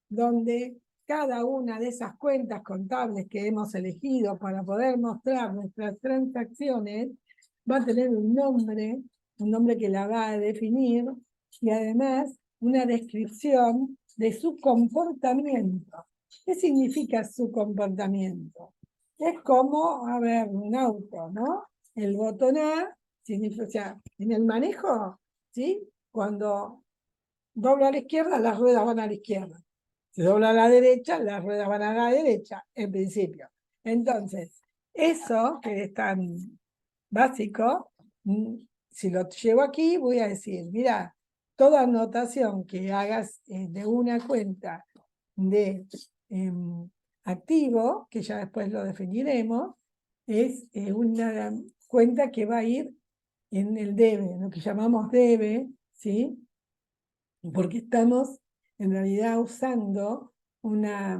donde cada una de esas cuentas contables que hemos elegido para poder mostrar nuestras transacciones va a tener un nombre que la va a definir y además una descripción de su comportamiento. ¿Qué significa su comportamiento? Es como, a ver, un auto, ¿no? El botón A significa, o sea, en el manejo, ¿sí? Cuando dobla a la izquierda, las ruedas van a la izquierda. Si dobla a la derecha, las ruedas van a la derecha, en principio. Entonces, eso que es tan básico, si lo llevo aquí, voy a decir, mira, toda anotación que hagas de una cuenta de activo, que ya después lo definiremos, es una cuenta que va a ir en el debe, lo que llamamos debe, ¿sí? Porque estamos en realidad usando unas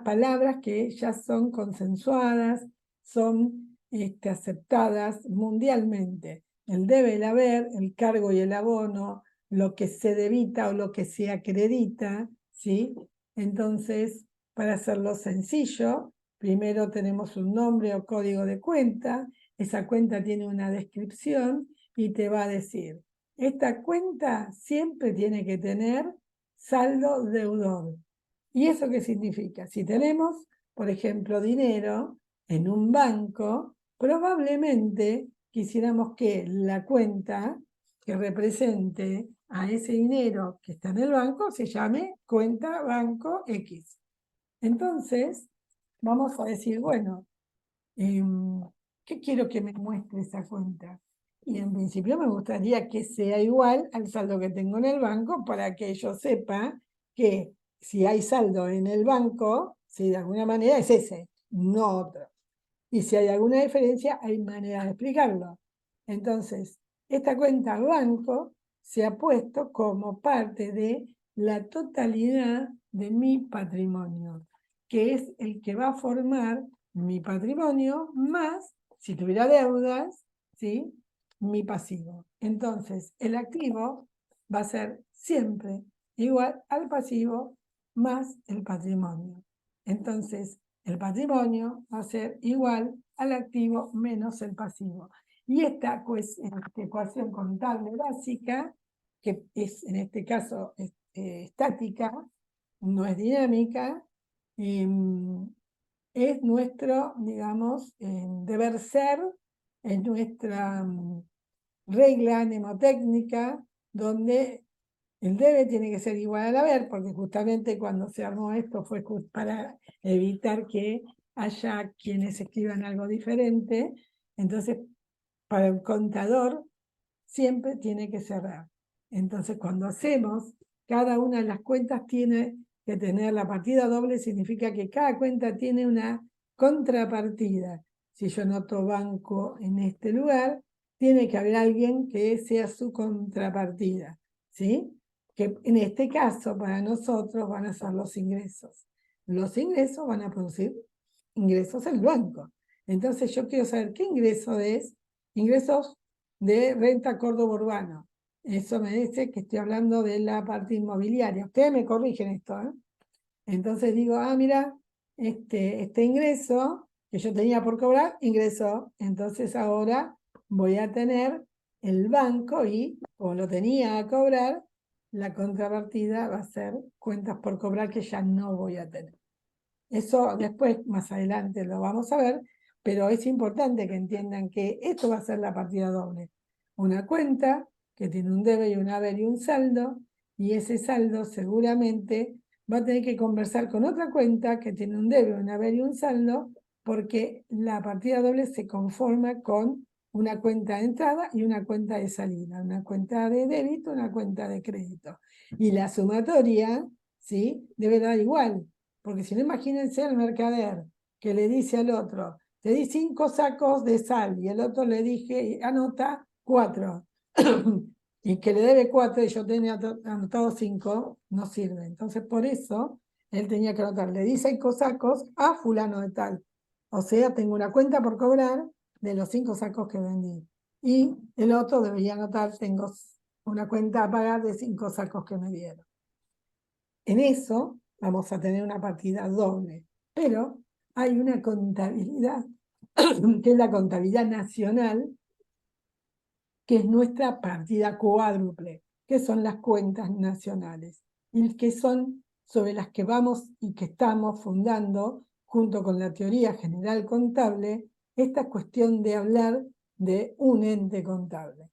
palabras que ya son consensuadas, son aceptadas mundialmente. El debe, el haber, el cargo y el abono, lo que se debita o lo que se acredita, ¿sí? Entonces, para hacerlo sencillo, primero tenemos un nombre o código de cuenta, esa cuenta tiene una descripción y te va a decir, esta cuenta siempre tiene que tener saldo deudor. ¿Y eso qué significa? Si tenemos, por ejemplo, dinero en un banco, probablemente quisiéramos que la cuenta que represente a ese dinero que está en el banco se llame cuenta banco X. Entonces, vamos a decir, bueno, ¿qué quiero que me muestre esa cuenta? Y en principio me gustaría que sea igual al saldo que tengo en el banco para que yo sepa que si hay saldo en el banco, si de alguna manera es ese, no otro. Y si hay alguna diferencia, hay manera de explicarlo. Entonces, esta cuenta banco se ha puesto como parte de la totalidad de mi patrimonio, que es el que va a formar mi patrimonio más, si tuviera deudas, ¿sí?, mi pasivo. Entonces, el activo va a ser siempre igual al pasivo más el patrimonio. Entonces, el patrimonio va a ser igual al activo menos el pasivo. Y esta ecuación contable básica, que es en este caso estática, no es dinámica, es nuestro, digamos, deber ser, es nuestra regla mnemotécnica, donde el debe tiene que ser igual al haber, porque justamente cuando se armó esto fue para evitar que haya quienes escriban algo diferente. Entonces, para el contador siempre tiene que cerrar. Entonces, cuando hacemos, cada una de las cuentas tiene que tener la partida doble, significa que cada cuenta tiene una contrapartida. Si yo noto banco en este lugar, tiene que haber alguien que sea su contrapartida, ¿sí? Que en este caso, para nosotros, van a ser los ingresos. Los ingresos van a producir ingresos en el banco. Entonces, yo quiero saber qué ingreso es. Ingresos de renta Córdoba Urbano. Eso me dice que estoy hablando de la parte inmobiliaria. Ustedes me corrigen esto, ¿eh? Entonces digo, mira, este ingreso que yo tenía por cobrar, ingresó. Entonces ahora voy a tener el banco y, como lo tenía a cobrar, la contrapartida va a ser cuentas por cobrar que ya no voy a tener. Eso después, más adelante, lo vamos a ver, pero es importante que entiendan que esto va a ser la partida doble. Una cuenta que tiene un debe y un haber y un saldo, y ese saldo seguramente va a tener que conversar con otra cuenta que tiene un debe, un haber y un saldo, porque la partida doble se conforma con una cuenta de entrada y una cuenta de salida, una cuenta de débito, una cuenta de crédito. Y la sumatoria, ¿sí?, debe dar igual. Porque si no, imagínense el mercader que le dice al otro, te di 5 sacos de sal, y el otro le dije, anota 4, y que le debe 4 y yo tenía anotado 5, no sirve. Entonces, por eso, él tenía que anotar, le di 5 sacos a fulano de tal. O sea, tengo una cuenta por cobrar de los 5 sacos que vendí. Y el otro debería anotar, tengo una cuenta a pagar de 5 sacos que me dieron. En eso vamos a tener una partida doble, pero hay una contabilidad, que es la contabilidad nacional, que es nuestra partida cuádruple, que son las cuentas nacionales, y que son sobre las que vamos y que estamos fundando, junto con la teoría general contable, esta cuestión de hablar de un ente contable.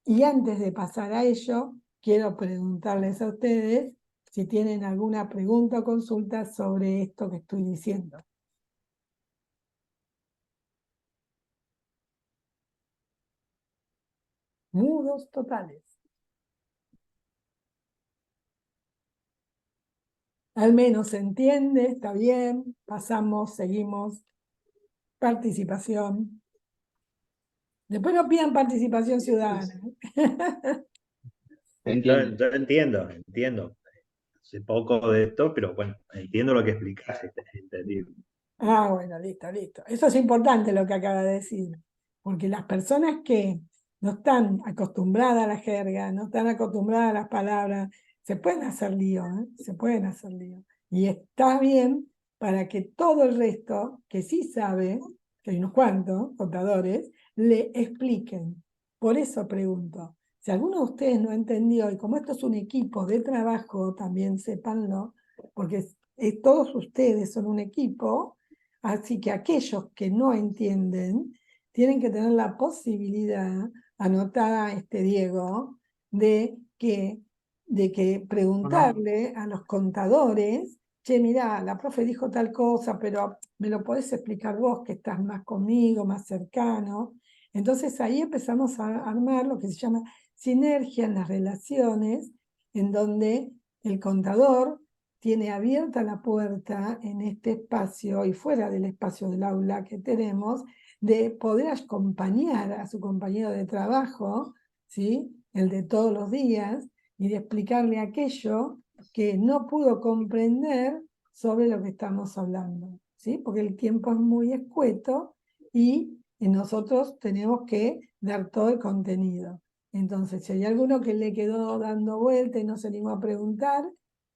Y antes de pasar a ello, quiero preguntarles a ustedes si tienen alguna pregunta o consulta sobre esto que estoy diciendo. Mudos totales. Al menos se entiende, está bien, pasamos, seguimos. Participación. Después no pidan participación ciudadana. Yo entiendo. Sé poco de esto, pero bueno, entiendo lo que explicaste, entendido. Bueno, listo, listo. Eso es importante lo que acaba de decir, porque las personas que no están acostumbradas a la jerga, no están acostumbradas a las palabras, se pueden hacer lío, ¿eh? Se pueden hacer lío. Y está bien para que todo el resto, que sí sabe, que hay unos cuantos contadores, le expliquen. Por eso pregunto, si alguno de ustedes no entendió, y como esto es un equipo de trabajo, también sépanlo, porque todos ustedes son un equipo. Así que aquellos que no entienden tienen que tener la posibilidad, anotada Diego, de que preguntarle a los contadores, che, mirá, la profe dijo tal cosa, pero me lo podés explicar vos que estás más conmigo, más cercano. Entonces ahí empezamos a armar lo que se llama sinergia en las relaciones, en donde el contador tiene abierta la puerta en este espacio y fuera del espacio del aula que tenemos, de poder acompañar a su compañero de trabajo, ¿sí? El de todos los días, y de explicarle aquello que no pudo comprender sobre lo que estamos hablando, ¿sí? Porque el tiempo es muy escueto y nosotros tenemos que dar todo el contenido. Entonces, si hay alguno que le quedó dando vuelta y no se animó a preguntar,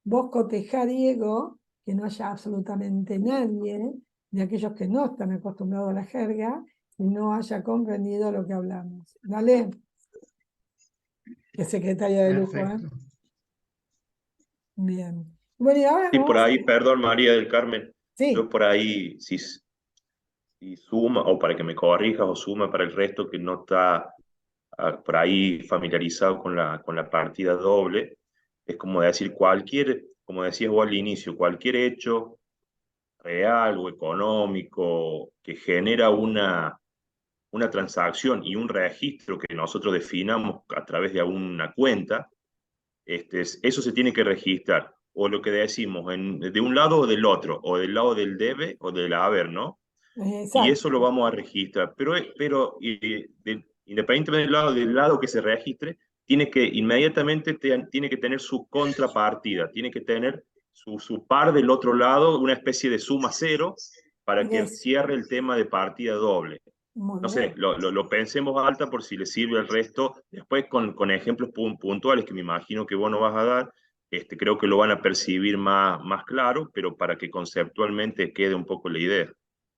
vos cotejá, Diego, que no haya absolutamente nadie de aquellos que no están acostumbrados a la jerga y no haya comprendido lo que hablamos. ¿Vale? Que secretaria de lujo, ¿eh? Perfecto. Bien. Bueno, y ahora Sí, por vamos. ahí, perdón, María del Carmen, Sí, yo por ahí, si suma, o para que me corrijas, o suma para el resto que no está por ahí familiarizado con la partida doble, es como decir como decías vos al inicio, cualquier hecho real o económico que genera una transacción y un registro que nosotros definamos a través de alguna cuenta, eso se tiene que registrar, o lo que decimos, de un lado o del otro, o del lado del debe o del haber, ¿no? Y eso lo exacto. vamos a registrar. Independientemente del lado que se registre, tiene que inmediatamente tiene que tener su contrapartida, tiene que tener su par del otro lado, una especie de suma cero, para que Es cierre el tema de partida doble. muy No sé, bien. lo pensemos alta por si le sirve al resto. Después con ejemplos puntuales que me imagino que vos no vas a dar, creo que lo van a percibir más claro, pero para que conceptualmente quede un poco la idea.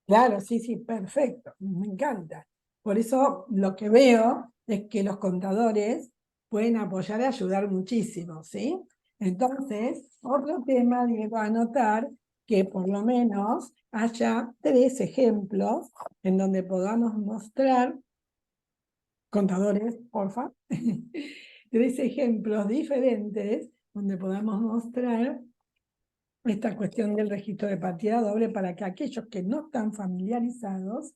Claro, sí, sí, perfecto, me encanta. Por eso lo que veo es que los contadores pueden apoyar y ayudar muchísimo, ¿sí? Entonces, otro tema, Diego, anotar que por lo menos haya 3 ejemplos en donde podamos mostrar, contadores, porfa, 3 ejemplos diferentes donde podamos mostrar esta cuestión del registro de partida doble para que aquellos que no están familiarizados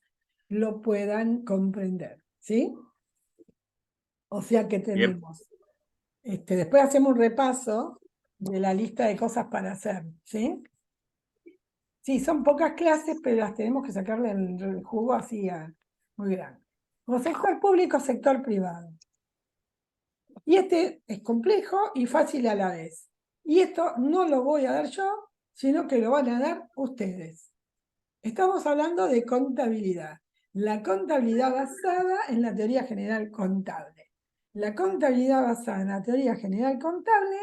lo puedan comprender, ¿sí? O sea que Bien, tenemos, después hacemos un repaso de la lista de cosas para hacer, ¿sí? Sí, son pocas clases, pero las tenemos que sacarle el jugo así muy grande. O sector público, sector privado. Y este es complejo y fácil a la vez. Y esto no lo voy a dar yo, sino que lo van a dar ustedes. Estamos hablando de contabilidad. La contabilidad basada en la teoría general contable. La contabilidad basada en la teoría general contable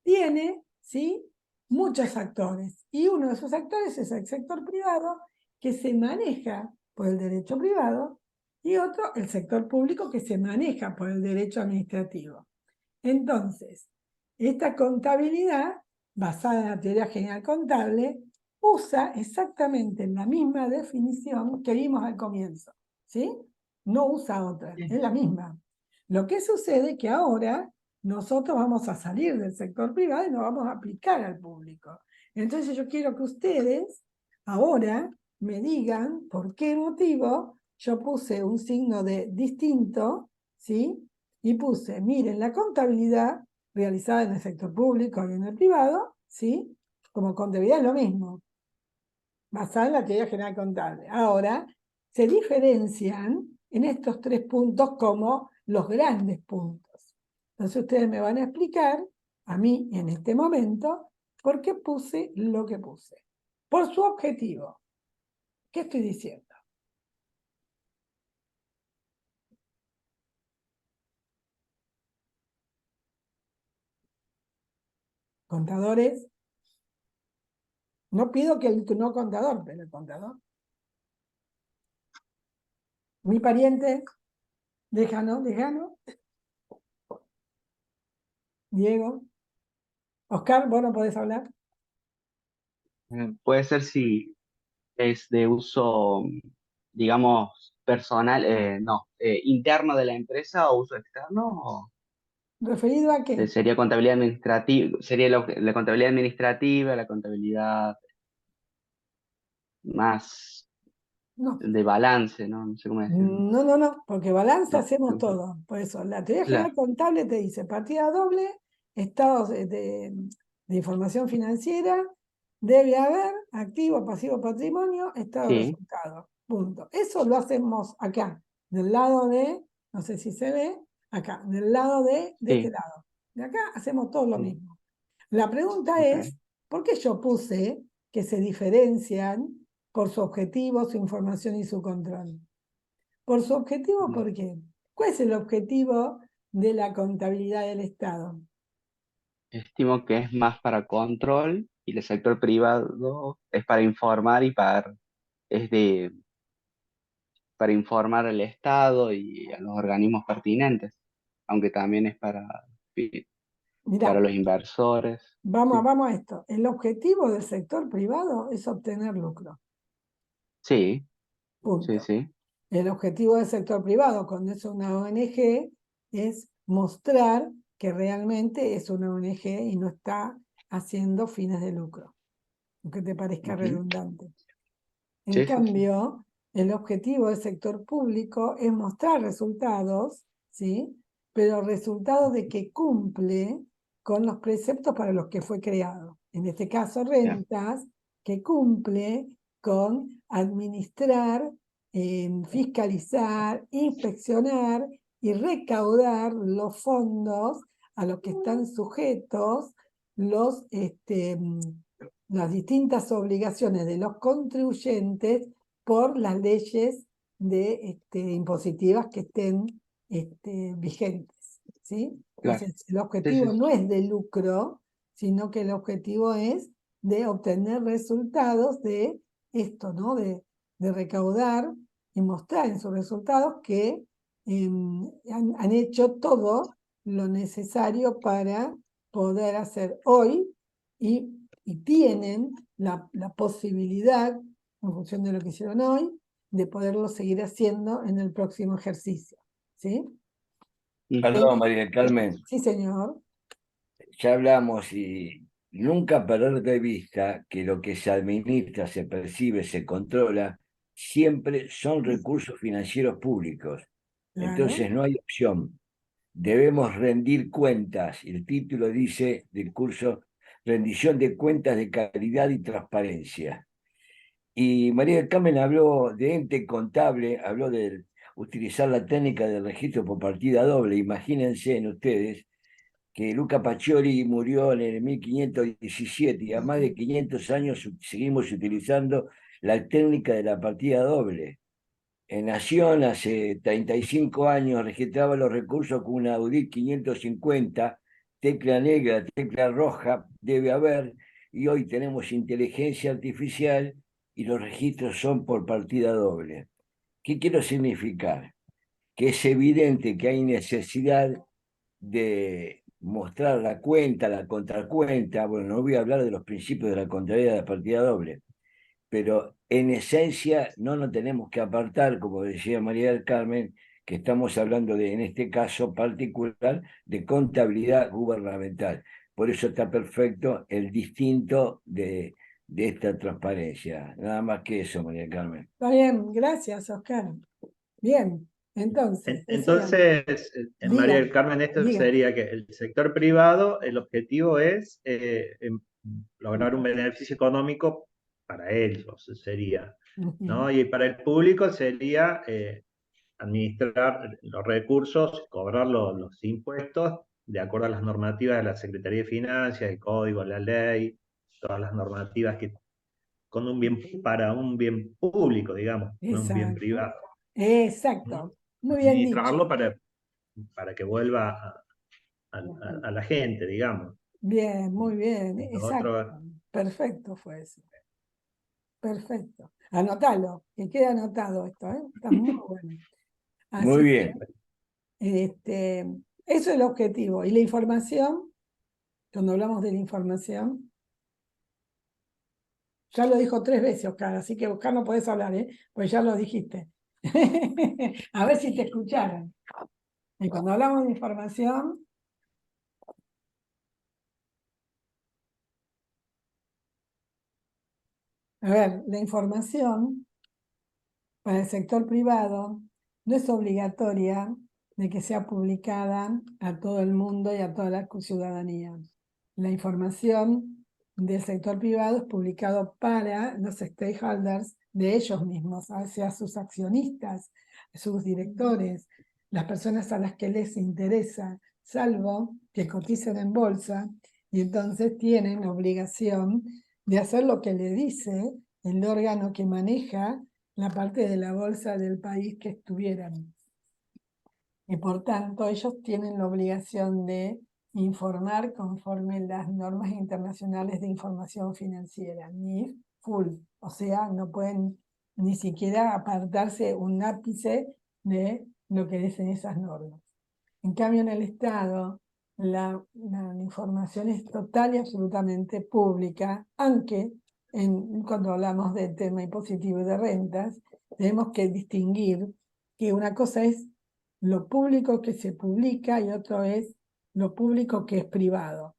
tiene, ¿sí?, muchos actores. Y uno de esos actores es el sector privado, que se maneja por el derecho privado, y otro, el sector público, que se maneja por el derecho administrativo. Entonces, esta contabilidad, basada en la teoría general contable, usa exactamente la misma definición que vimos al comienzo, ¿sí? No usa otra, es la misma. Lo que sucede es que ahora nosotros vamos a salir del sector privado y nos vamos a aplicar al público. Entonces yo quiero que ustedes ahora me digan por qué motivo yo puse un signo de distinto, ¿sí? Y puse, miren, la contabilidad realizada en el sector público y en el privado, ¿sí? Como contabilidad es lo mismo, basada en la teoría general contable. Ahora, se diferencian en estos 3 puntos como los grandes puntos. Entonces ustedes me van a explicar, a mí en este momento, por qué puse lo que puse. Por su objetivo. ¿Qué estoy diciendo? Contadores, no pido que el no contador, pero el contador. Mi pariente, déjanos, Diego. Oscar, vos no podés hablar. Puede ser si es de uso, digamos, personal, no, interno de la empresa o uso externo, o ¿Referido a qué? sería contabilidad administrativa, sería la contabilidad administrativa, la contabilidad más No. de balance, ¿no? No sé cómo decirlo. No, porque balance No, hacemos todo. Por eso, la teoría general claro, contable te dice partida doble estados de información financiera, debe haber activo, pasivo, patrimonio, estado de Sí, resultado. Punto. Eso lo hacemos acá, del lado de, no sé si se ve, acá, del lado de este sí, lado. De acá hacemos todo lo Sí. mismo. La pregunta ok. es, ¿por qué yo puse que se diferencian por su objetivo, su información y su control? Por su objetivo, ¿por qué? ¿Cuál es el objetivo de la contabilidad del Estado? Estimo que es más para control y el sector privado es para informar y es de, para informar al Estado y a los organismos pertinentes, aunque también es para Mirá, los inversores. Sí, vamos a esto. El objetivo del sector privado es obtener lucro. sí, sí, Punto. sí, El objetivo del sector privado, cuando es una ONG, es mostrar que realmente es una ONG y no está haciendo fines de lucro, aunque te parezca ujú, redundante. En sí, sí, sí, cambio, el objetivo del sector público es mostrar resultados, ¿sí? Pero resultados de que cumple con los preceptos para los que fue creado. En este caso, ya, rentas, que cumple con administrar, fiscalizar, inspeccionar y recaudar los fondos a los que están sujetos los, las distintas obligaciones de los contribuyentes por las leyes impositivas que estén vigentes, ¿sí? claro, Entonces, el sí, sí, objetivo sí, no es de lucro, sino que el objetivo es de obtener resultados de esto, ¿no? De recaudar y mostrar en sus resultados que han hecho todo lo necesario para poder hacer hoy y tienen la posibilidad, en función de lo que hicieron hoy, de poderlo seguir haciendo en el próximo ejercicio. ¿Sí? ujú, Perdón, María del Carmen, Sí, señor. ya hablamos y nunca perder de vista que lo que se administra, se percibe, se controla, siempre son recursos financieros públicos. Claro. Entonces no hay opción. Debemos rendir cuentas. El título dice del curso, rendición de cuentas de calidad y transparencia. Y María del Carmen habló de ente contable, habló de utilizar la técnica del registro por partida doble. Imagínense en ustedes que Luca Pacioli murió en el 1517 y a más de 500 años seguimos utilizando la técnica de la partida doble. En Nación hace 35 años registraba los recursos con una Audit 550, tecla negra, tecla roja, debe haber, y hoy tenemos inteligencia artificial y los registros son por partida doble. ¿Qué quiero significar? Que es evidente que hay necesidad de mostrar la cuenta, la contracuenta. Bueno, no voy a hablar de los principios de la contabilidad de la partida doble, pero en esencia no nos tenemos que apartar, como decía María del Carmen, que estamos hablando de, en este caso particular, de contabilidad gubernamental. Por eso está perfecto el distinto de esta transparencia. Nada más que eso, María del Carmen. Está bien, gracias, Oscar. Bien, entonces, esa era. Entonces, María Diga, del Carmen, esto diga. sería que el sector privado, el objetivo es lograr un beneficio económico para ellos, sería, Ujú. ¿no? Y para el público sería administrar los recursos, cobrar los impuestos de acuerdo a las normativas de la Secretaría de Finanzas, el código, la ley, todas las normativas que con un bien para un bien público, digamos, no un bien Exacto, privado. exacto. Muy bien dicho. Administrarlo para que vuelva a la gente, digamos. Bien, muy bien, Y lo exacto. otro, Perfecto fue eso. Perfecto. Anotalo, que quede anotado esto, ¿eh? Está muy bueno. Muy Así que, bien. eso es el objetivo. Y la información, cuando hablamos de la información, ya lo dijo 3 veces Oscar, así que Oscar no podés hablar, ¿eh? Pues ya lo dijiste. A ver si te escucharon. Y cuando hablamos de información, a ver, la información para el sector privado no es obligatoria de que sea publicada a todo el mundo y a toda la ciudadanía. La información del sector privado es publicado para los stakeholders de ellos mismos, o sea, sus accionistas, sus directores, las personas a las que les interesa, salvo que coticen en bolsa, y entonces tienen obligación de hacer lo que le dice el órgano que maneja la parte de la bolsa del país que estuvieran. Y por tanto, ellos tienen la obligación de informar conforme las normas internacionales de información financiera, NIF full. O sea, no pueden ni siquiera apartarse un ápice de lo que dicen esas normas. En cambio, en el Estado, la información es total y absolutamente pública, aunque cuando hablamos del tema impositivo y de rentas, tenemos que distinguir que una cosa es lo público que se publica y otro es lo público que es privado,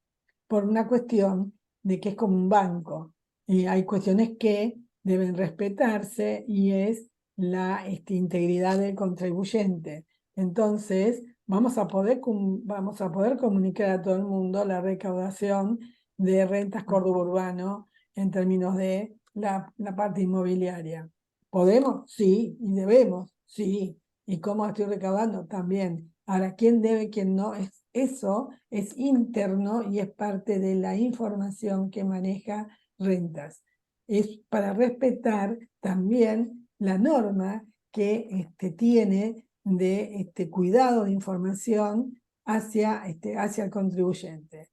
por una cuestión de que es como un banco. Y hay cuestiones que deben respetarse y es la integridad del contribuyente. Entonces, vamos a poder comunicar a todo el mundo la recaudación de rentas Córdoba Urbano en términos de la parte inmobiliaria. ¿Podemos? Sí, y debemos, sí. ¿Y cómo estoy recaudando? También. Ahora, ¿quién debe, quién no? Eso es interno y es parte de la información que maneja rentas. Es para respetar también la norma que tiene de cuidado de información hacia el contribuyente.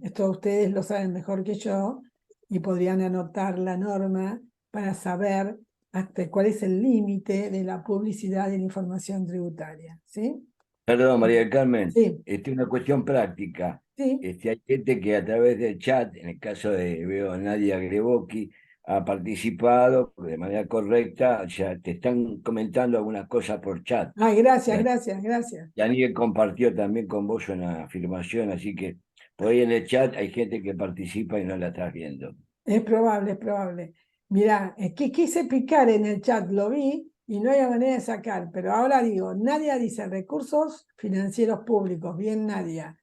Esto ustedes lo saben mejor que yo y podrían anotar la norma para saber hasta cuál es el límite de la publicidad de la información tributaria. ¿Sí? Perdón, María del Carmen, Sí, una cuestión práctica. sí. Hay gente que a través del chat, en el caso de, veo a Nadia Greboki, ha participado de manera correcta, ya te están comentando algunas cosas por chat. Ay, gracias, Ya- gracias, gracias. Daniel compartió también con vos una afirmación, así que por ahí en el chat hay gente que participa y no la estás viendo. Es probable, es probable. Mirá, es que quise picar en el chat, lo vi y no hay manera de sacar, pero ahora digo, Nadia dice recursos financieros públicos, bien Nadia.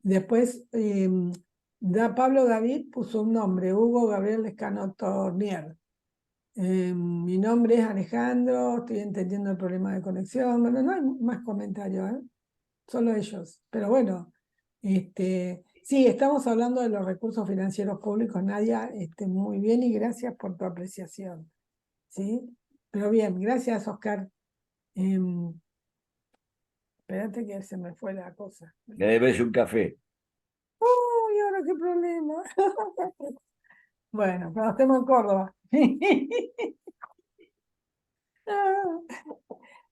Después, Pablo David puso un nombre, Hugo Gabriel Lescano Tornier. Mi nombre es Alejandro, estoy entendiendo el problema de conexión. Bueno, no hay más comentarios, ¿eh? Solo ellos. Pero bueno, sí, estamos hablando de los recursos financieros públicos, Nadia, muy bien y gracias por tu apreciación. ¿Sí? Pero bien, gracias, Oscar. Espérate que se me fue la cosa. Le debes un café. Uy, ahora qué problema. Bueno, cuando estemos en Córdoba.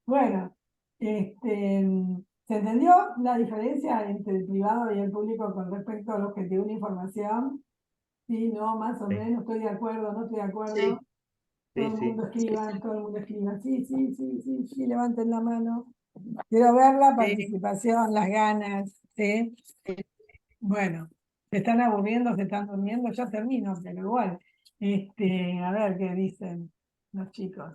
Bueno, ¿se entendió la diferencia entre el privado y el público con respecto al objetivo de una información? Sí, no, más o Sí, menos, estoy de acuerdo, no estoy de acuerdo. sí, Todo sí, el mundo sí. escriba, todo el mundo escriba. Sí, sí, sí, sí, sí, levanten la mano. Quiero ver la Sí. participación, las ganas, ¿sí? Bueno, se están aburriendo, se están durmiendo, ya termino, pero igual. A ver qué dicen los chicos.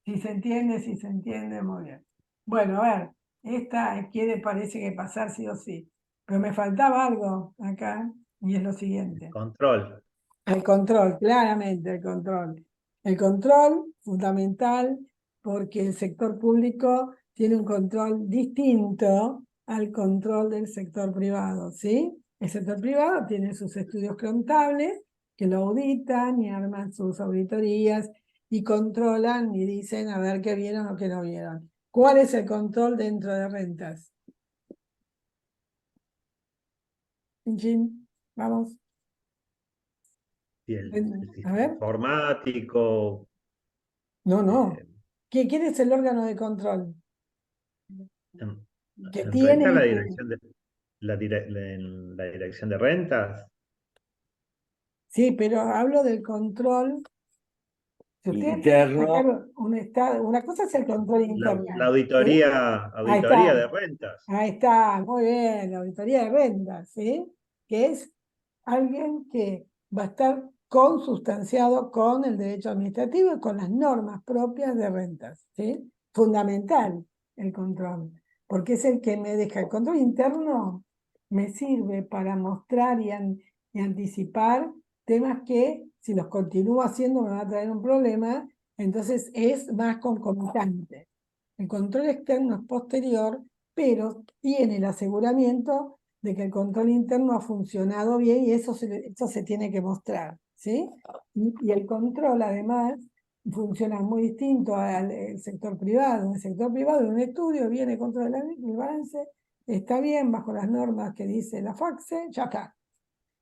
Si se entiende, muy bien. Bueno, a ver, esta parece que pasar sí o sí. Pero me faltaba algo acá, y es lo siguiente. Control. El control, claramente el control. El control, fundamental, porque el sector público tiene un control distinto al control del sector privado, ¿sí? El sector privado tiene sus estudios contables que lo auditan y arman sus auditorías y controlan y dicen a ver qué vieron o qué no vieron. ¿Cuál es el control dentro de rentas? Chin, chin. Vamos. Y el A sistema ver. informático. No, no. eh, ¿Quién es el órgano de control? en, Que en renta la tiene, dirección de la dirección de rentas. sí, pero hablo del control. Si ustedes tienen que Interno, sacar un estado, una cosa es el control La interno, ¿sí? auditoría Está, de rentas. ahí está, muy bien, la auditoría de rentas, ¿sí? Que es alguien que va a estar consustanciado con el derecho administrativo y con las normas propias de rentas, ¿sí? fundamental el control, porque es el que me deja. El control interno me sirve para mostrar y anticipar temas que, si los continúo haciendo, me van a traer un problema, entonces es más concomitante. El control externo es posterior, pero tiene el aseguramiento de que el control interno ha funcionado bien y eso se tiene que mostrar, ¿sí? Y el control, además, funciona muy distinto al sector privado. En el sector privado, en un estudio, viene control el balance, está bien, bajo las normas que dice la FACSE, ya está.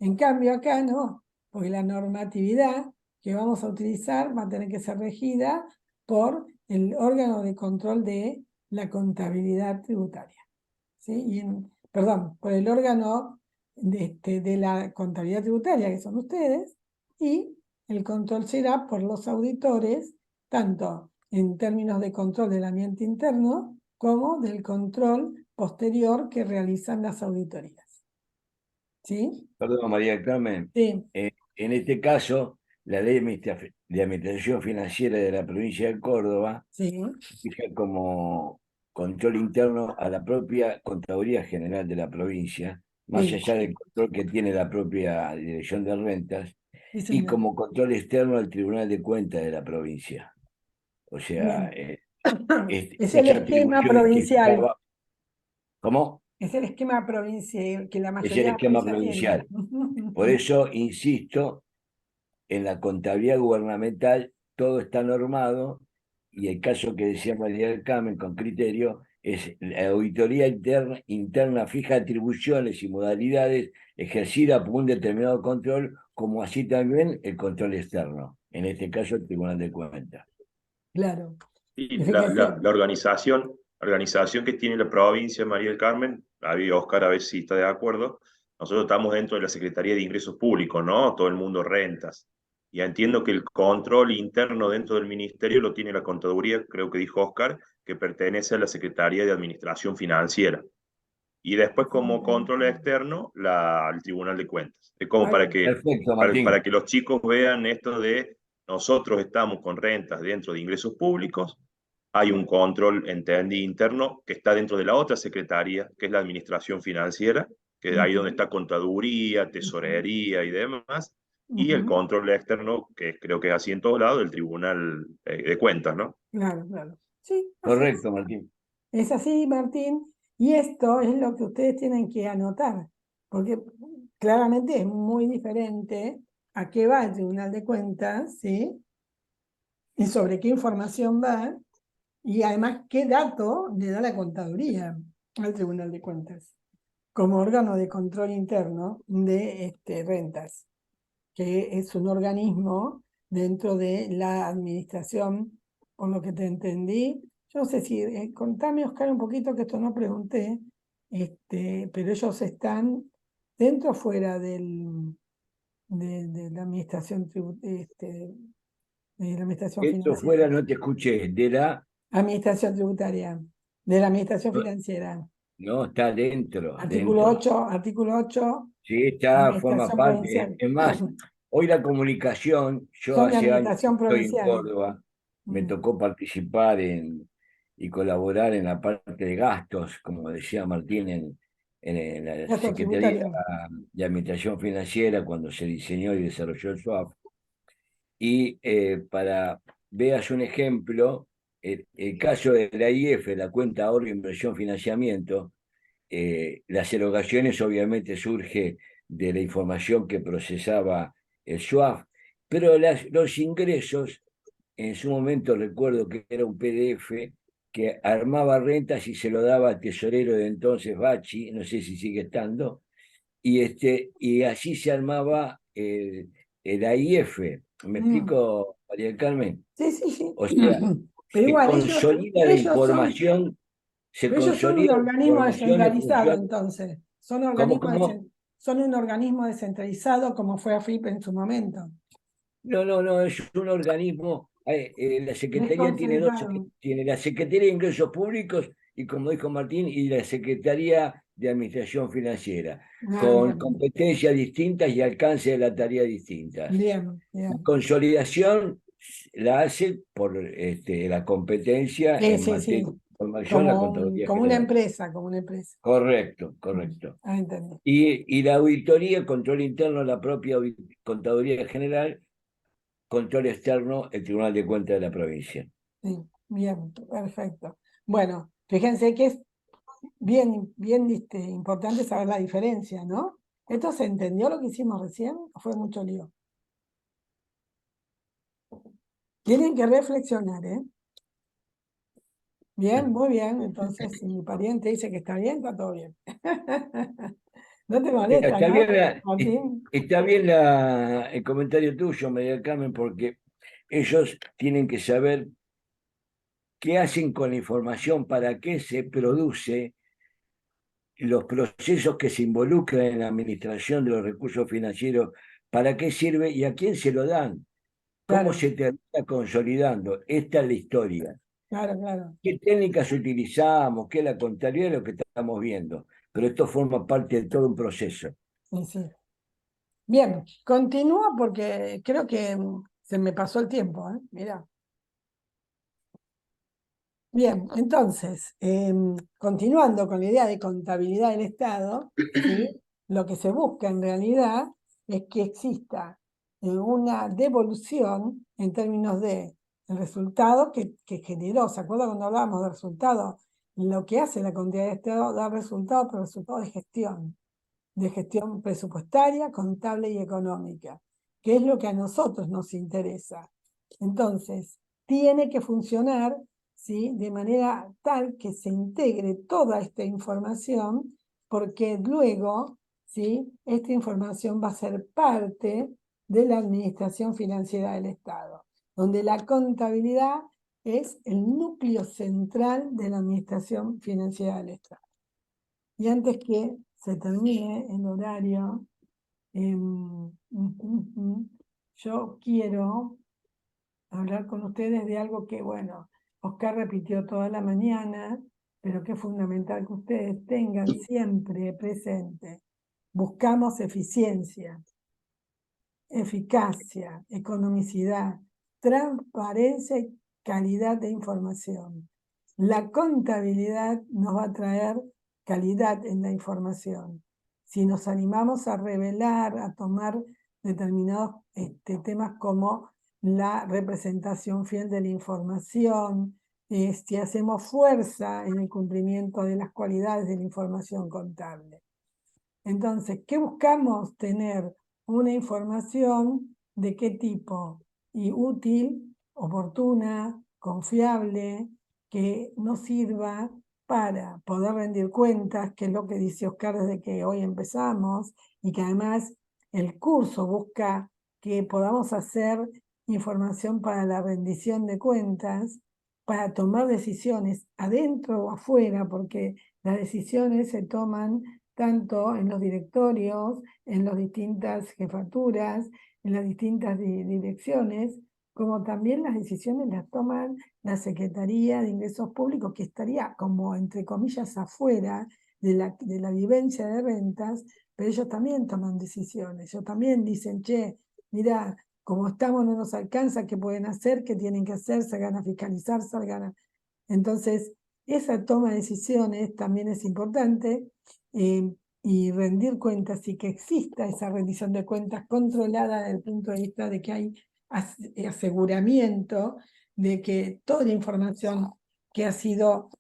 En cambio, acá no, porque la normatividad que vamos a utilizar va a tener que ser regida por el órgano de control de la contabilidad tributaria. ¿Sí? Perdón, por el órgano de la contabilidad tributaria, que son ustedes, y el control será por los auditores, tanto en términos de control del ambiente interno, como del control posterior que realizan las auditorías. ¿Sí? Perdón, María del Carmen. Sí, En este caso, la ley de administración financiera de la provincia de Córdoba sí, fija como control interno a la propia Contraloría General de la provincia, más sí, allá del control que tiene la propia Dirección de Rentas, sí, y señor. como control externo al Tribunal de Cuentas de la provincia. O sea, Bien. Es el esa esquema atribución que provincial. estaba. ¿Cómo? Es el esquema provincial que la Es el mayoría de las esquema provincias tienen. provincial. Por eso insisto, en la contabilidad gubernamental todo está normado y el caso que decía María del Carmen con criterio es la auditoría interna fija atribuciones y modalidades ejercida por un determinado control, como así también el control externo, en este caso el Tribunal de Cuentas. Claro. Y Fíjese. la organización que tiene la provincia, María del Carmen, ahí Oscar a ver si está de acuerdo, nosotros estamos dentro de la Secretaría de Ingresos Públicos, ¿no? Todo el mundo rentas. Y entiendo que el control interno dentro del ministerio lo tiene la contaduría, creo que dijo Oscar, que pertenece a la Secretaría de Administración Financiera. Y después como control externo, el Tribunal de Cuentas. Es como Perfecto, para Martín. que los chicos vean esto de nosotros estamos con rentas dentro de ingresos públicos, hay un control, entendí, interno que está dentro de la otra secretaría, que es la Administración Financiera, que es ahí donde está Contaduría, Tesorería y demás, y el control externo, que creo que es así en todos lados, el Tribunal de Cuentas, ¿no? Claro, claro. Sí, así es. Correcto, Martín. Es así, Martín. Y esto es lo que ustedes tienen que anotar, porque claramente es muy diferente a qué va el Tribunal de Cuentas, ¿sí? Y sobre qué información va, y además qué dato le da la contaduría al Tribunal de Cuentas, como órgano de control interno de rentas, que es un organismo dentro de la administración, por lo que te entendí. Yo no sé si, contame, Oscar, un poquito, que esto no pregunté, pero ellos están dentro o fuera de la administración, de la administración Esto financiera. fuera, no te escuché, de la. Administración tributaria, de la administración financiera. No, está dentro, Artículo dentro. 8, artículo 8, Sí, está, forma administración parte. provincial. Es más, hoy la comunicación, yo Son de hace años que administración estoy en provincial. Córdoba, me tocó participar y colaborar en la parte de gastos, como decía Martín, en la Gasto Secretaría tributario. de Administración Financiera cuando se diseñó y desarrolló el SWAP. Y para veas un ejemplo, el caso de la IF, la cuenta ahorro, inversión, financiamiento, las erogaciones obviamente surge de la información que procesaba el SWAF, pero los ingresos, en su momento recuerdo que era un PDF que armaba rentas y se lo daba al tesorero de entonces, Bachi, no sé si sigue estando, y así se armaba el AIF. ¿Me explico, María del Carmen? Sí, sí, sí. O sea, Pero se igual, consolida la información, se pero ellos son un consolida la organismo información en descentralizado, función. entonces. ¿Cómo? Son un organismo descentralizado como fue AFIP en su momento. No, es un organismo. La Secretaría tiene Desconcentrado. tiene la Secretaría de Ingresos Públicos y, como dijo Martín, y la Secretaría de Administración Financiera, Ah, con bien, competencias distintas y alcance de la tarea distintas. bien, La bien. consolidación la hace por la competencia Sí, en sí, sí. materia de información, la Contraloría Como una General. empresa, como una empresa. Correcto, correcto. Ah, entendí. Y la auditoría, control interno, la propia Contaduría General, control externo, el Tribunal de Cuentas de la provincia. Sí, bien, perfecto. Bueno, fíjense que es bien importante saber la diferencia, ¿no? ¿Esto se entendió lo que hicimos recién o fue mucho lío? Tienen que reflexionar, ¿eh? Bien, muy bien. Entonces, si mi pariente dice que está bien, está todo bien. No te molesta, Está ¿no, bien, Martín? está bien el comentario tuyo, María Carmen, porque ellos tienen que saber qué hacen con la información, para qué se produce, los procesos que se involucran en la administración de los recursos financieros, para qué sirve y a quién se lo dan, cómo Claro, se termina consolidando. Esta es la historia. claro, claro. ¿Qué técnicas utilizamos? ¿Qué es la contabilidad? Es lo que estamos viendo. Pero esto forma parte de todo un proceso. Sí, sí. Bien, continúa porque creo que se me pasó el tiempo, ¿eh? Mira. Bien, entonces, continuando con la idea de contabilidad del Estado, ¿sí? Lo que se busca en realidad es que exista una devolución en términos de el resultado que generó. ¿Se acuerda cuando hablábamos de resultado? Lo que hace la contabilidad del Estado da resultados, pero resultados de gestión presupuestaria, contable y económica, que es lo que a nosotros nos interesa. Entonces, tiene que funcionar, ¿sí?, de manera tal que se integre toda esta información, porque luego, ¿sí?, esta información va a ser parte de la administración financiera del Estado, donde la contabilidad es el núcleo central de la administración financiera del Estado. Y antes que se termine el horario, yo quiero hablar con ustedes de algo que, bueno, Oscar repitió toda la mañana, pero que es fundamental que ustedes tengan siempre presente. Buscamos eficiencia, eficacia, economicidad, transparencia y calidad de información. La contabilidad nos va a traer calidad en la información. Si nos animamos a revelar, a tomar determinados temas como la representación fiel de la información, si hacemos fuerza en el cumplimiento de las cualidades de la información contable. Entonces, ¿qué buscamos? Tener una información de qué tipo, y útil, oportuna, confiable, que nos sirva para poder rendir cuentas, que es lo que dice Oscar desde que hoy empezamos, y que además el curso busca que podamos hacer información para la rendición de cuentas, para tomar decisiones adentro o afuera, porque las decisiones se toman tanto en los directorios, en las distintas jefaturas, en las distintas direcciones, como también las decisiones las toman la Secretaría de Ingresos Públicos, que estaría como, entre comillas, afuera de la vivencia de rentas, pero ellos también toman decisiones, ellos también dicen, che, mira, como estamos no nos alcanza, ¿qué pueden hacer? ¿Qué tienen que hacer? Salgan a fiscalizar, salgan a... Entonces, esa toma de decisiones también es importante, y rendir cuentas, y que exista esa rendición de cuentas controlada desde el punto de vista de que hay aseguramiento de que toda la información que ha sido,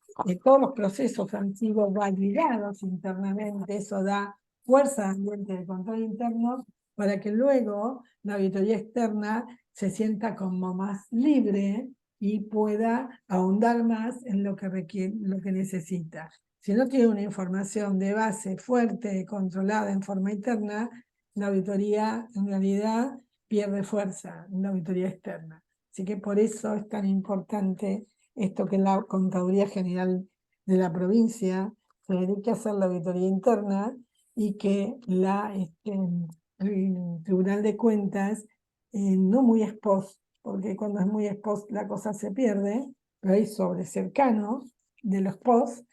todos los procesos han sido validados internamente. Eso da fuerza al ambiente de control interno para que luego la auditoría externa se sienta como más libre y pueda ahondar más en lo que requiere, lo que necesita. Si no tiene una información de base fuerte, controlada en forma interna, la auditoría en realidad pierde fuerza en la auditoría externa. Así que por eso es tan importante esto, que la Contaduría General de la provincia se dedique a hacer la auditoría interna, y que el Tribunal de Cuentas, no muy ex post, porque cuando es muy ex post la cosa se pierde, pero ahí sobre cercano de los post,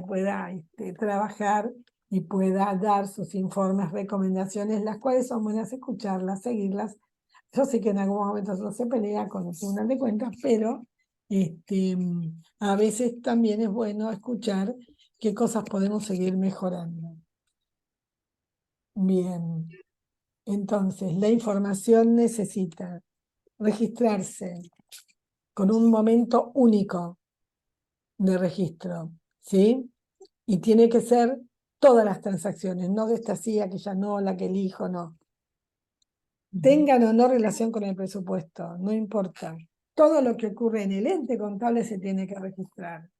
pueda trabajar y pueda dar sus informes, recomendaciones, las cuales son buenas escucharlas, seguirlas, Yo sé que en algunos momentos no se pelea con el Tribunal de Cuentas, pero a veces también es bueno escuchar qué cosas podemos seguir mejorando. Bien, entonces la información necesita registrarse con un momento único de registro, ¿sí? Y tiene que ser todas las transacciones, no de esta sí, aquella no, la que elijo, no. Tengan o no relación con el presupuesto, no importa. Todo lo que ocurre en el ente contable se tiene que registrar.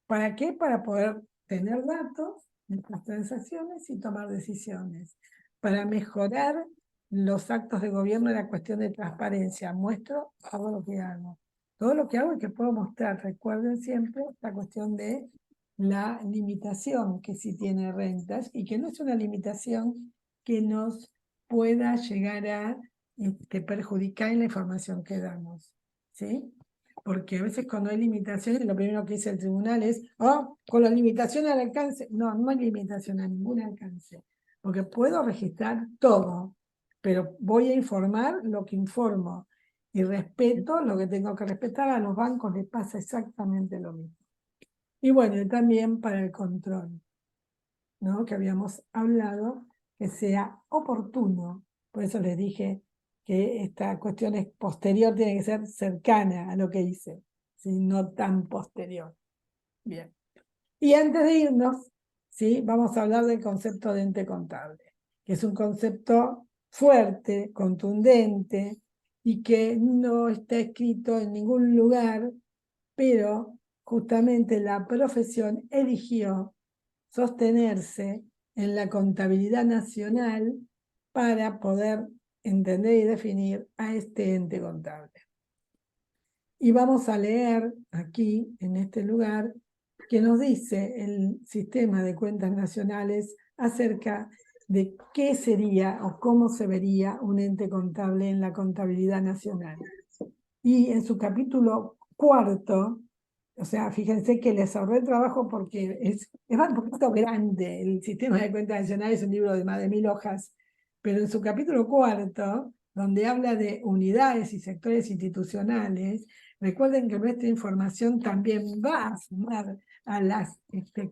¿Para qué? Para poder tener datos de las transacciones y tomar decisiones. Para mejorar los actos de gobierno en la cuestión de transparencia. Muestro, hago lo que hago. Todo lo que hago es que puedo mostrar. Recuerden siempre la cuestión de la limitación que sí tiene rentas y que no es una limitación que nos pueda llegar a perjudicar en la información que damos. ¿Sí? Porque a veces cuando hay limitaciones, lo primero que dice el tribunal es, oh, con la limitación al alcance. No, no hay limitación a ningún alcance, porque puedo registrar todo, pero voy a informar lo que informo y respeto lo que tengo que respetar. A los bancos les pasa exactamente lo mismo. Y bueno, y también para el control, ¿no? Que habíamos hablado, que sea oportuno. Por eso les dije que esta cuestión es posterior, tiene que ser cercana a lo que hice, ¿sí? No tan posterior. Bien. Y antes de irnos, ¿sí? Vamos a hablar del concepto de ente contable, que es un concepto fuerte, contundente, y que no está escrito en ningún lugar, pero justamente la profesión eligió sostenerse en la contabilidad nacional para poder entender y definir a este ente contable. Y vamos a leer aquí, en este lugar, que nos dice el sistema de cuentas nacionales acerca de qué sería o cómo se vería un ente contable en la contabilidad nacional. Y en su capítulo 4, o sea, fíjense que les ahorré trabajo porque es un poquito grande. El sistema de cuentas nacionales es un libro de más de 1000 hojas, pero en su capítulo 4, donde habla de unidades y sectores institucionales, recuerden que nuestra información también va a sumar a las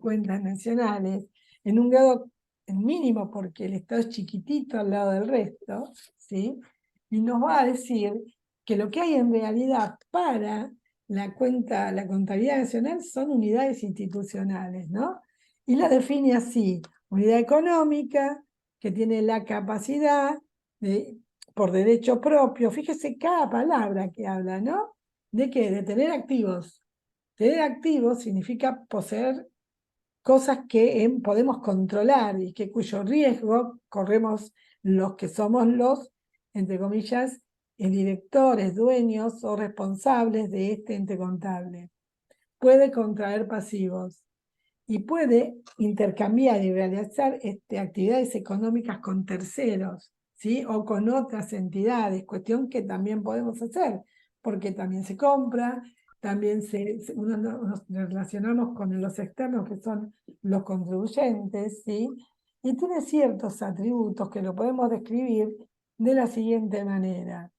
cuentas nacionales en un grado mínimo, porque el Estado es chiquitito al lado del resto, ¿sí? Y nos va a decir que lo que hay en realidad para la contabilidad nacional son unidades institucionales, ¿no? Y la define así: unidad económica, que tiene la capacidad por derecho propio, fíjese cada palabra que habla, ¿no? ¿De qué? De tener activos. Tener activos significa poseer cosas que podemos controlar y que cuyo riesgo corremos los que somos los, entre comillas, directores, dueños o responsables de este ente contable. Puede contraer pasivos y puede intercambiar y realizar actividades económicas con terceros, ¿sí? O con otras entidades, cuestión que también podemos hacer, porque también se compra, también nos relacionamos con los externos, que son los contribuyentes, ¿sí? Y tiene ciertos atributos que lo podemos describir de la siguiente manera.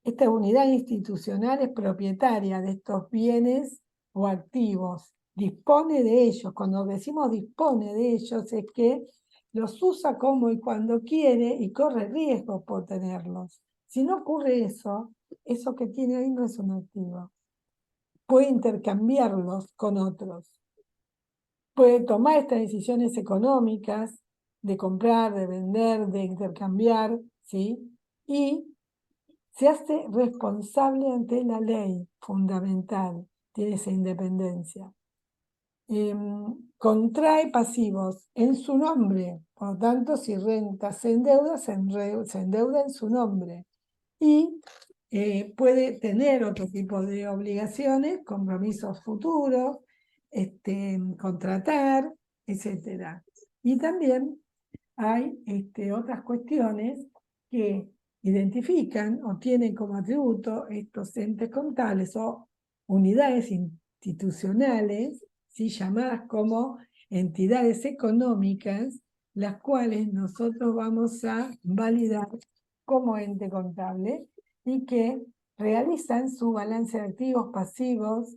Esta unidad institucional es propietaria de estos bienes o activos, dispone de ellos. Cuando decimos dispone de ellos es que los usa como y cuando quiere y corre riesgo por tenerlos. Si no ocurre eso, eso que tiene ahí no es un activo. Puede intercambiarlos con otros. Puede tomar estas decisiones económicas de comprar, de vender, de intercambiar, ¿sí? Y se hace responsable ante la ley, fundamental, tiene esa independencia. Contrae pasivos en su nombre, por lo tanto, si renta se endeuda, se endeuda en su nombre. Y puede tener otro tipo de obligaciones, compromisos futuros, contratar, etc. Y también hay otras cuestiones que identifican o tienen como atributo estos entes contables o unidades institucionales, ¿sí? Llamadas como entidades económicas, las cuales nosotros vamos a validar como ente contable y que realizan su balance de activos, pasivos,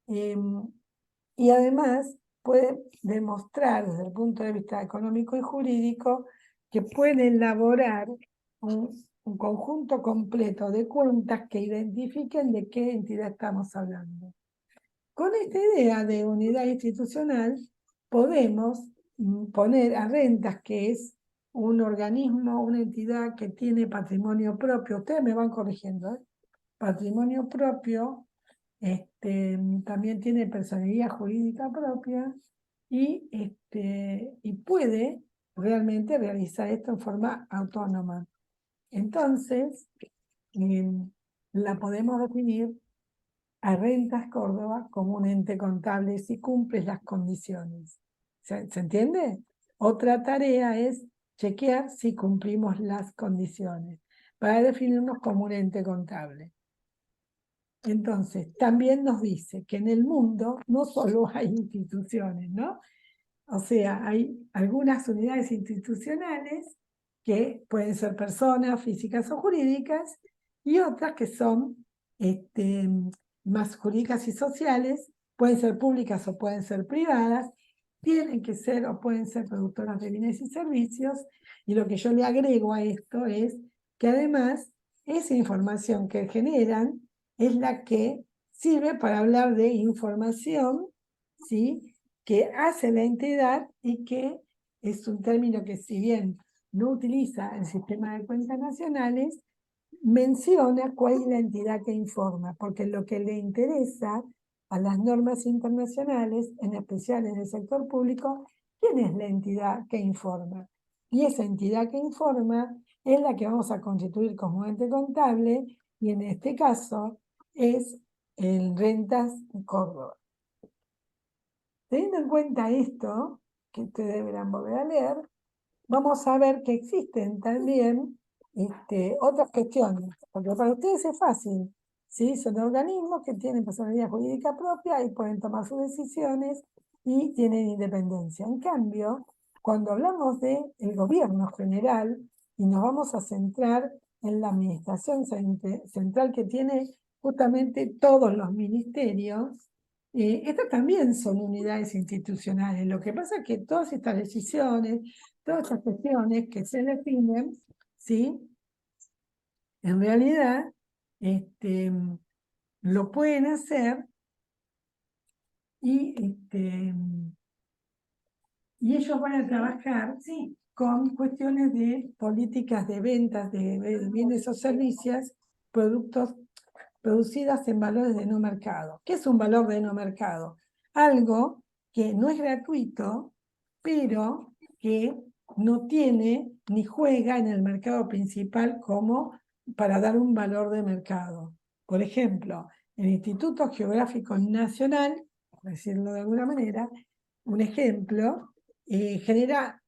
y además puede demostrar desde el punto de vista económico y jurídico que puede elaborar un conjunto completo de cuentas que identifiquen de qué entidad estamos hablando. Con esta idea de unidad institucional podemos poner a Rentas, que es un organismo, una entidad que tiene patrimonio propio, ustedes me van corrigiendo, ¿eh? Patrimonio propio, también tiene personalidad jurídica propia y puede realmente realizar esto en forma autónoma. Entonces, la podemos definir a Rentas Córdoba como un ente contable si cumple las condiciones. ¿Se entiende? Otra tarea es chequear si cumplimos las condiciones para definirnos como un ente contable. Entonces, también nos dice que en el mundo no solo hay instituciones, ¿no? O sea, hay algunas unidades institucionales que pueden ser personas físicas o jurídicas y otras que son más jurídicas y sociales, pueden ser públicas o pueden ser privadas, tienen que ser o pueden ser productoras de bienes y servicios, y lo que yo le agrego a esto es que además esa información que generan es la que sirve para hablar de información, ¿sí?, que hace la entidad y que es un término que, si bien no utiliza el sistema de cuentas nacionales, menciona cuál es la entidad que informa, porque lo que le interesa a las normas internacionales, en especial en el sector público, ¿quién es la entidad que informa? Y esa entidad que informa es la que vamos a constituir como ente contable, y en este caso es el Rentas Córdoba. Teniendo en cuenta esto, que ustedes deberán volver a leer, vamos a ver que existen también otras cuestiones, porque para ustedes es fácil, ¿sí? Son organismos que tienen personalidad jurídica propia y pueden tomar sus decisiones y tienen independencia. En cambio, cuando hablamos del gobierno general y nos vamos a centrar en la administración central que tiene justamente todos los ministerios, estas también son unidades institucionales. Lo que pasa es que todas estas decisiones, todas estas cuestiones que se definen, ¿sí?, en realidad lo pueden hacer y ellos van a trabajar, ¿sí?, con cuestiones de políticas de ventas de bienes o servicios, productos producidas en valores de no mercado. ¿Qué es un valor de no mercado? Algo que no es gratuito, pero que no tiene ni juega en el mercado principal como para dar un valor de mercado. Por ejemplo, el Instituto Geográfico Nacional, por decirlo de alguna manera, un ejemplo, genera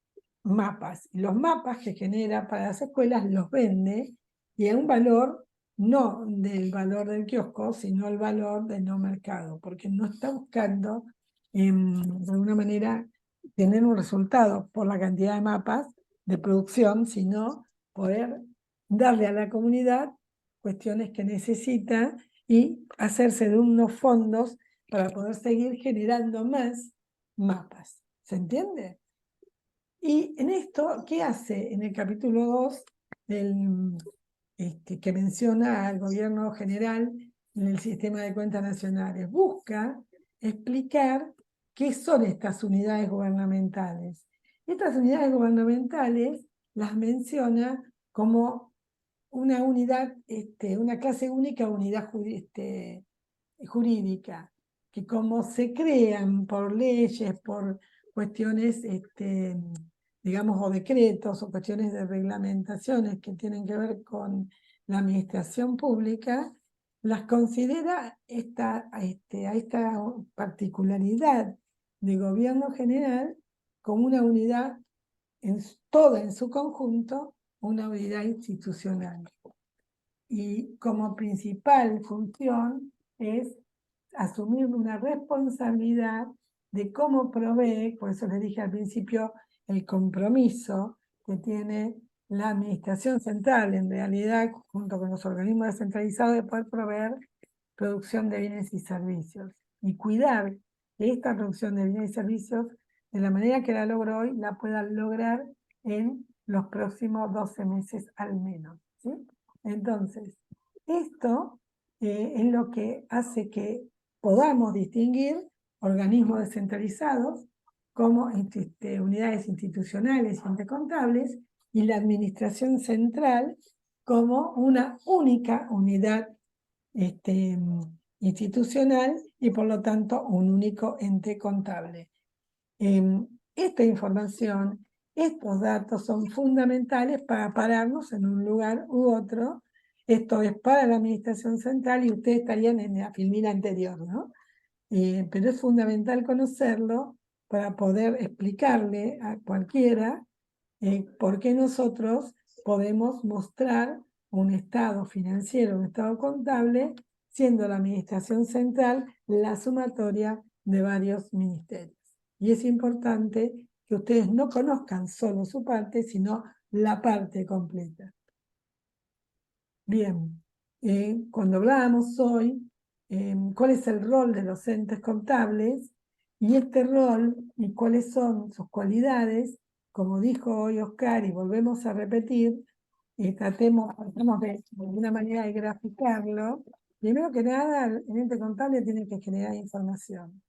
mapas. Los mapas que genera para las escuelas los vende y a un valor no del valor del kiosco, sino el valor del no mercado, porque no está buscando de alguna manera tener un resultado por la cantidad de mapas de producción, sino poder darle a la comunidad cuestiones que necesita y hacerse de unos fondos para poder seguir generando más mapas. ¿Se entiende? Y en esto, ¿qué hace en el capítulo 2 que menciona al gobierno general en el sistema de cuentas nacionales? Busca explicar qué son estas unidades gubernamentales. Estas unidades gubernamentales las menciona como una unidad, una clase única, unidad jurídica, que como se crean por leyes, por cuestiones, digamos, o decretos, o cuestiones de reglamentaciones que tienen que ver con la administración pública, las considera a esta particularidad de gobierno general como una unidad, toda en su conjunto, una unidad institucional. Y como principal función es asumir una responsabilidad de cómo provee, por eso les dije al principio, el compromiso que tiene la administración central, en realidad, junto con los organismos descentralizados, de poder proveer producción de bienes y servicios. Y cuidar que esta producción de bienes y servicios, de la manera que la logro hoy, la pueda lograr en los próximos 12 meses al menos, ¿sí? Entonces, esto es lo que hace que podamos distinguir organismos descentralizados como unidades institucionales y intercontables, y la administración central como una única unidad institucional y por lo tanto un único ente contable. Esta información, estos datos son fundamentales para pararnos en un lugar u otro. Esto es para la administración central y ustedes estarían en la filmina anterior, ¿no? Pero es fundamental conocerlo para poder explicarle a cualquiera por qué nosotros podemos mostrar un estado financiero, un estado contable, siendo la administración central la sumatoria de varios ministerios. Y es importante que ustedes no conozcan solo su parte, sino la parte completa. Bien, cuando hablábamos hoy, cuál es el rol de los entes contables, y este rol y cuáles son sus cualidades, como dijo hoy Oscar, y volvemos a repetir, tratamos de alguna manera de graficarlo. Primero que nada, el ente contable tiene que generar información.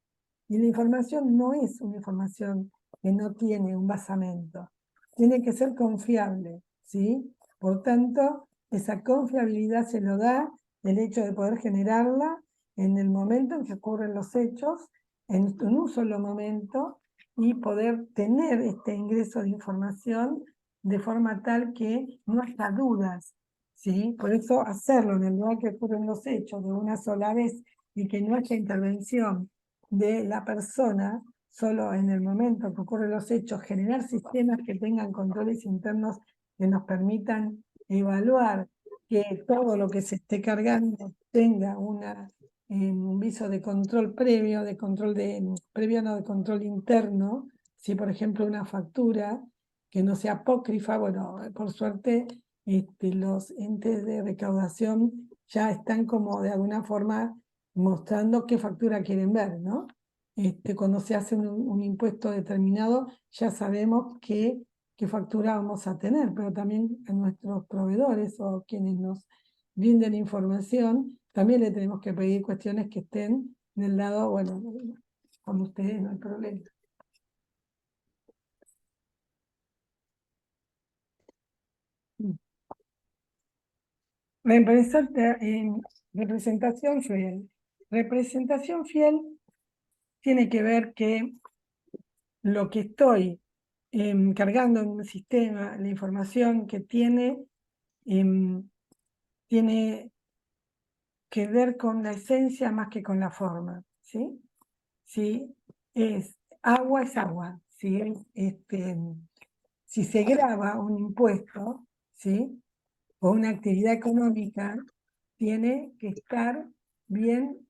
Y la información no es una información que no tiene un basamento. Tiene que ser confiable, ¿sí? Por tanto, esa confiabilidad se lo da el hecho de poder generarla en el momento en que ocurren los hechos, en un solo momento, y poder tener este ingreso de información de forma tal que no haya dudas, ¿sí? Por eso hacerlo en el lugar que ocurren los hechos de una sola vez y que no haya intervención de la persona, solo en el momento que ocurren los hechos, generar sistemas que tengan controles internos que nos permitan evaluar que todo lo que se esté cargando tenga un viso de control previo, de control interno. Si por ejemplo una factura que no sea apócrifa, bueno, por suerte los entes de recaudación ya están como de alguna forma mostrando qué factura quieren ver, ¿no? Cuando se hace un impuesto determinado, ya sabemos qué factura vamos a tener, pero también a nuestros proveedores o quienes nos brinden información, también le tenemos que pedir cuestiones que estén del lado, bueno, con ustedes no hay problema. Representación fiel. Representación fiel tiene que ver que lo que estoy cargando en un sistema, la información que tiene que ver con la esencia más que con la forma, ¿sí? Si es agua, es agua. Si se graba un impuesto, ¿sí? O una actividad económica, tiene que estar bien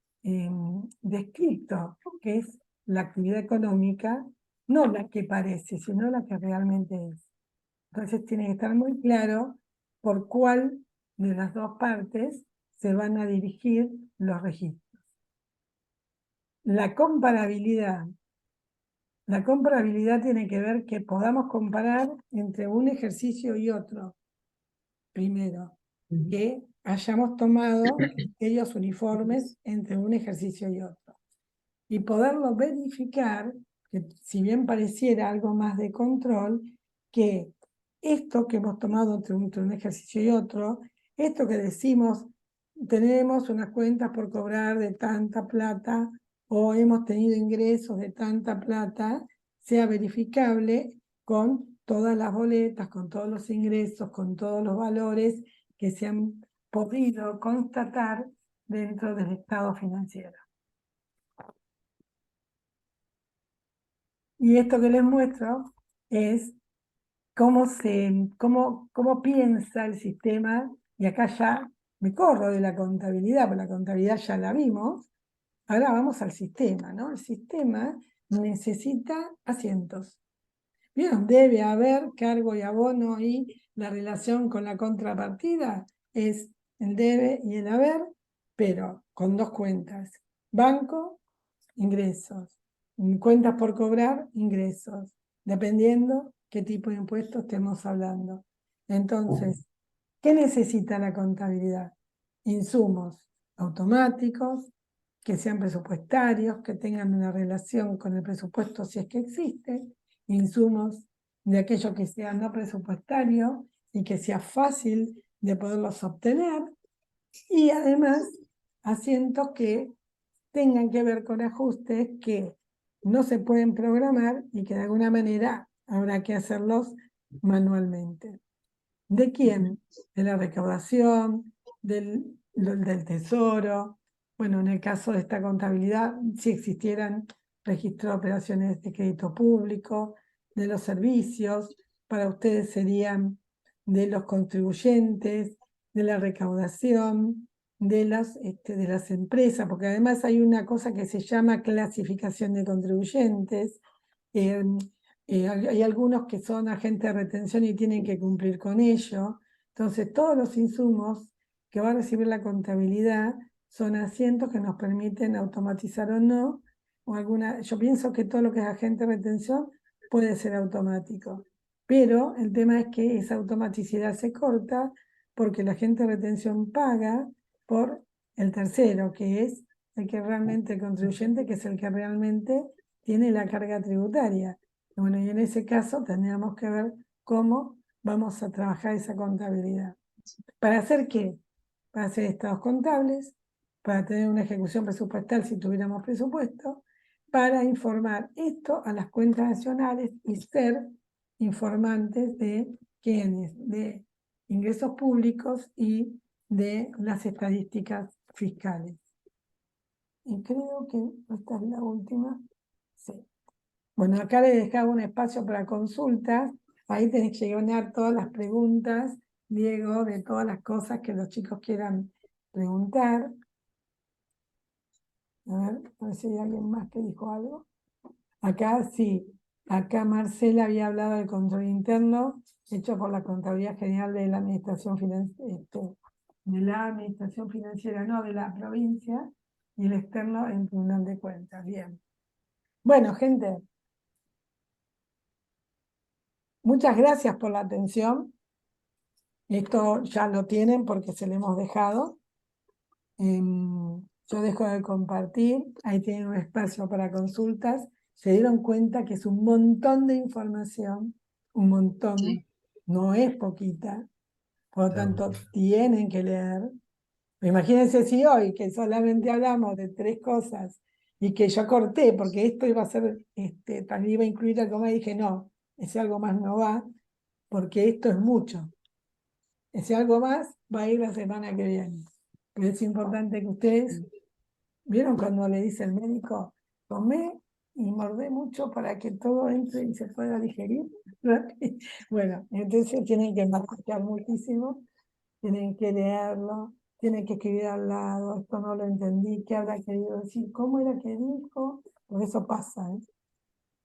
descrito qué es la actividad económica, no la que parece, sino la que realmente es. Entonces tiene que estar muy claro por cuál de las dos partes se van a dirigir los registros. La comparabilidad tiene que ver que podamos comparar entre un ejercicio y otro. Primero, que hayamos tomado aquellos uniformes entre un ejercicio y otro. Y poderlo verificar, que si bien pareciera algo más de control, que esto que hemos tomado entre un ejercicio y otro, esto que decimos, tenemos unas cuentas por cobrar de tanta plata o hemos tenido ingresos de tanta plata, sea verificable con todas las boletas, con todos los ingresos, con todos los valores que se han podido constatar dentro del estado financiero. Y esto que les muestro es cómo piensa el sistema, y acá ya me corro de la contabilidad, porque la contabilidad ya la vimos. Ahora vamos al sistema, ¿no? El sistema necesita asientos. ¿Vieron? Debe haber cargo y abono y la relación con la contrapartida es el debe y el haber, pero con dos cuentas. Banco, ingresos. Cuentas por cobrar, ingresos. Dependiendo qué tipo de impuestos estemos hablando. Entonces, ¿qué necesita la contabilidad? Insumos automáticos, que sean presupuestarios, que tengan una relación con el presupuesto si es que existe, insumos de aquello que sea no presupuestario y que sea fácil de poderlos obtener, y además asientos que tengan que ver con ajustes que no se pueden programar y que de alguna manera habrá que hacerlos manualmente. ¿De quién? De la recaudación, del tesoro. Bueno, en el caso de esta contabilidad, si existieran registros de operaciones de crédito público, de los servicios, para ustedes serían de los contribuyentes, de la recaudación, de las empresas, porque además hay una cosa que se llama clasificación de contribuyentes. Hay algunos que son agentes de retención y tienen que cumplir con ello. Entonces, todos los insumos que va a recibir la contabilidad son asientos que nos permiten automatizar o no. Yo pienso que todo lo que es agente de retención puede ser automático. Pero el tema es que esa automaticidad se corta porque la agente de retención paga por el tercero, que es el que realmente, el contribuyente, que es el que realmente tiene la carga tributaria. Bueno, y en ese caso tendríamos que ver cómo vamos a trabajar esa contabilidad. ¿Para hacer qué? Para hacer estados contables, para tener una ejecución presupuestal si tuviéramos presupuesto, para informar esto a las cuentas nacionales y ser informantes de quiénes, de ingresos públicos y de las estadísticas fiscales. Y creo que esta es la última. Sí. Bueno, acá le dejaba un espacio para consultas. Ahí tenés que llenar todas las preguntas, Diego, de todas las cosas que los chicos quieran preguntar. A ver si hay alguien más que dijo algo. Acá sí, acá Marcela había hablado del control interno hecho por la Contabilidad General de la Administración Financiera, no, de la provincia, y el externo en Tribunal de Cuentas. Bien. Bueno, gente, muchas gracias por la atención. Esto ya lo tienen porque se lo hemos dejado. Yo dejo de compartir. Ahí tienen un espacio para consultas. Se dieron cuenta que es un montón de información. Un montón. Sí. No es poquita. Por lo tanto, tienen que leer. Imagínense si hoy, que solamente hablamos de 3 cosas y que yo corté, porque esto iba a ser, también iba a incluir algo más, y dije, no, ese algo más no va, porque esto es mucho. Ese algo más va a ir la semana que viene. Pero es importante que ustedes, ¿vieron cuando le dice el médico, tomé y mordé mucho para que todo entre y se pueda digerir? Bueno, entonces tienen que masticar muchísimo, tienen que leerlo, tienen que escribir al lado, esto no lo entendí, ¿qué habrá querido decir? ¿Cómo era que dijo? Por eso pasa, ¿eh?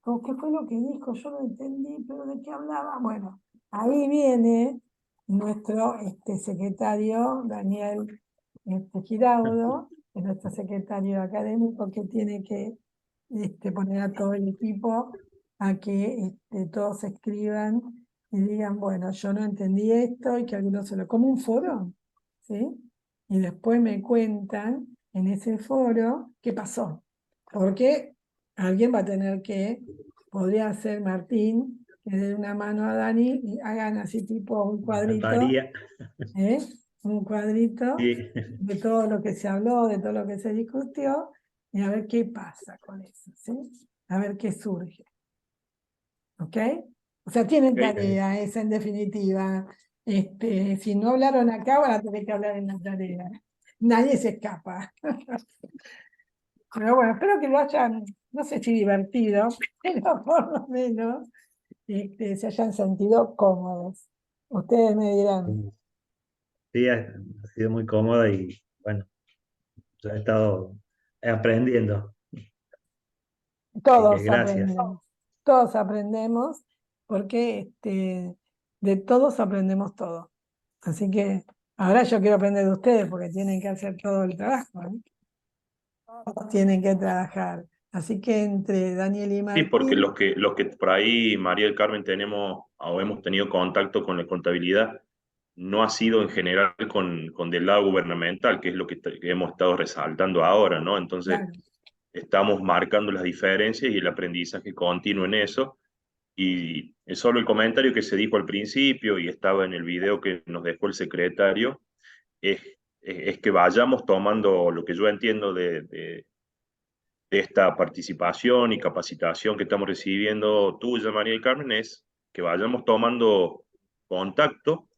¿Qué fue lo que dijo? Yo no entendí, pero ¿de qué hablaba? Bueno, ahí viene nuestro secretario, Daniel Giraudo, que es nuestro secretario académico, que tiene que poner a todo el equipo a que todos escriban y digan, bueno, yo no entendí esto, y que algunos se lo... como un foro, ¿sí? Y después me cuentan en ese foro qué pasó. Porque alguien va a tener que, podría ser Martín, que dé una mano a Dani y hagan así tipo un cuadrito, ¿eh? Un cuadrito Sí. de todo lo que se habló, de todo lo que se discutió, y a ver qué pasa con eso, ¿sí? A ver qué surge. ¿Ok? O sea, tienen Ok. tarea esa en definitiva. Si no hablaron acá, van a tener que hablar en la tarea. Nadie se escapa. Pero bueno, espero que lo hayan, no sé si divertido, pero por lo menos se hayan sentido cómodos. Ustedes me dirán. Sí, ha sido muy cómoda y bueno, yo he estado aprendiendo. Así que Todos gracias. aprendemos, todos aprendemos, porque de todos aprendemos todo. Así que ahora yo quiero aprender de ustedes porque tienen que hacer todo el trabajo, ¿eh? Todos tienen que trabajar. Así que entre Daniel y Sí, porque Martín, los que por ahí, María del Carmen, tenemos o hemos tenido contacto con la contabilidad, no ha sido en general con del lado gubernamental, que es lo que hemos estado resaltando ahora, ¿no? Entonces, claro, estamos marcando las diferencias y el aprendizaje continuo en eso. Y es solo el comentario que se dijo al principio y estaba en el video que nos dejó el secretario, es, es que vayamos tomando lo que yo entiendo de esta participación y capacitación que estamos recibiendo tuya, María del Carmen, es que vayamos tomando contacto.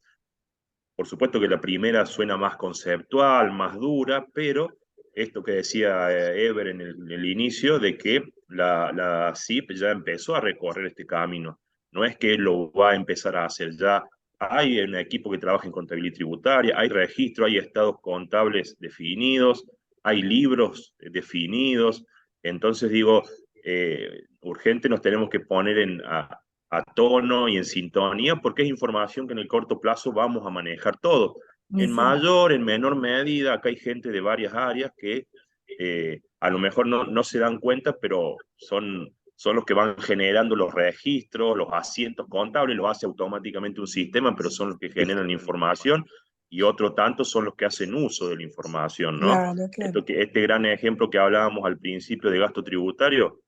Por supuesto que la primera suena más conceptual, más dura, pero esto que decía Ever en el inicio, de que la CIP ya empezó a recorrer este camino. No es que lo va a empezar a hacer, ya hay un equipo que trabaja en contabilidad tributaria, hay registro, hay estados contables definidos, hay libros definidos. Entonces digo, urgente nos tenemos que poner a tono y en sintonía, porque es información que en el corto plazo vamos a manejar todo. En exacto, mayor, en menor medida, acá hay gente de varias áreas que a lo mejor no se dan cuenta, pero son los que van generando los registros, los asientos contables, los hace automáticamente un sistema, pero son los que generan la información y otro tanto son los que hacen uso de la información, ¿no? claro, claro. Este gran ejemplo que hablábamos al principio de gasto tributario,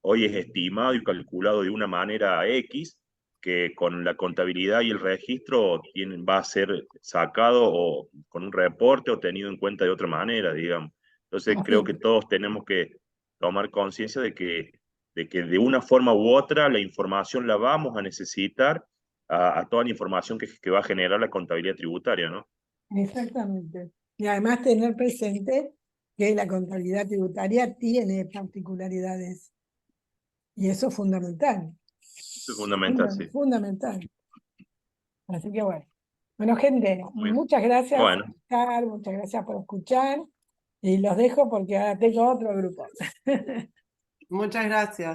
hoy es estimado y calculado de una manera X, que con la contabilidad y el registro va a ser sacado o con un reporte o tenido en cuenta de otra manera, digamos. Entonces creo que Así, todos tenemos que tomar conciencia de que de una forma u otra la información la vamos a necesitar a toda la información que va a generar la contabilidad tributaria, ¿no? exactamente. Y además tener presente que la contabilidad tributaria tiene particularidades y eso es fundamental, Eso es fundamental, sí. fundamental. Así que bueno. Bueno, gente, Muy bien. muchas gracias Bueno, por estar, muchas gracias por escuchar y los dejo porque ahora tengo otro grupo. Muchas gracias.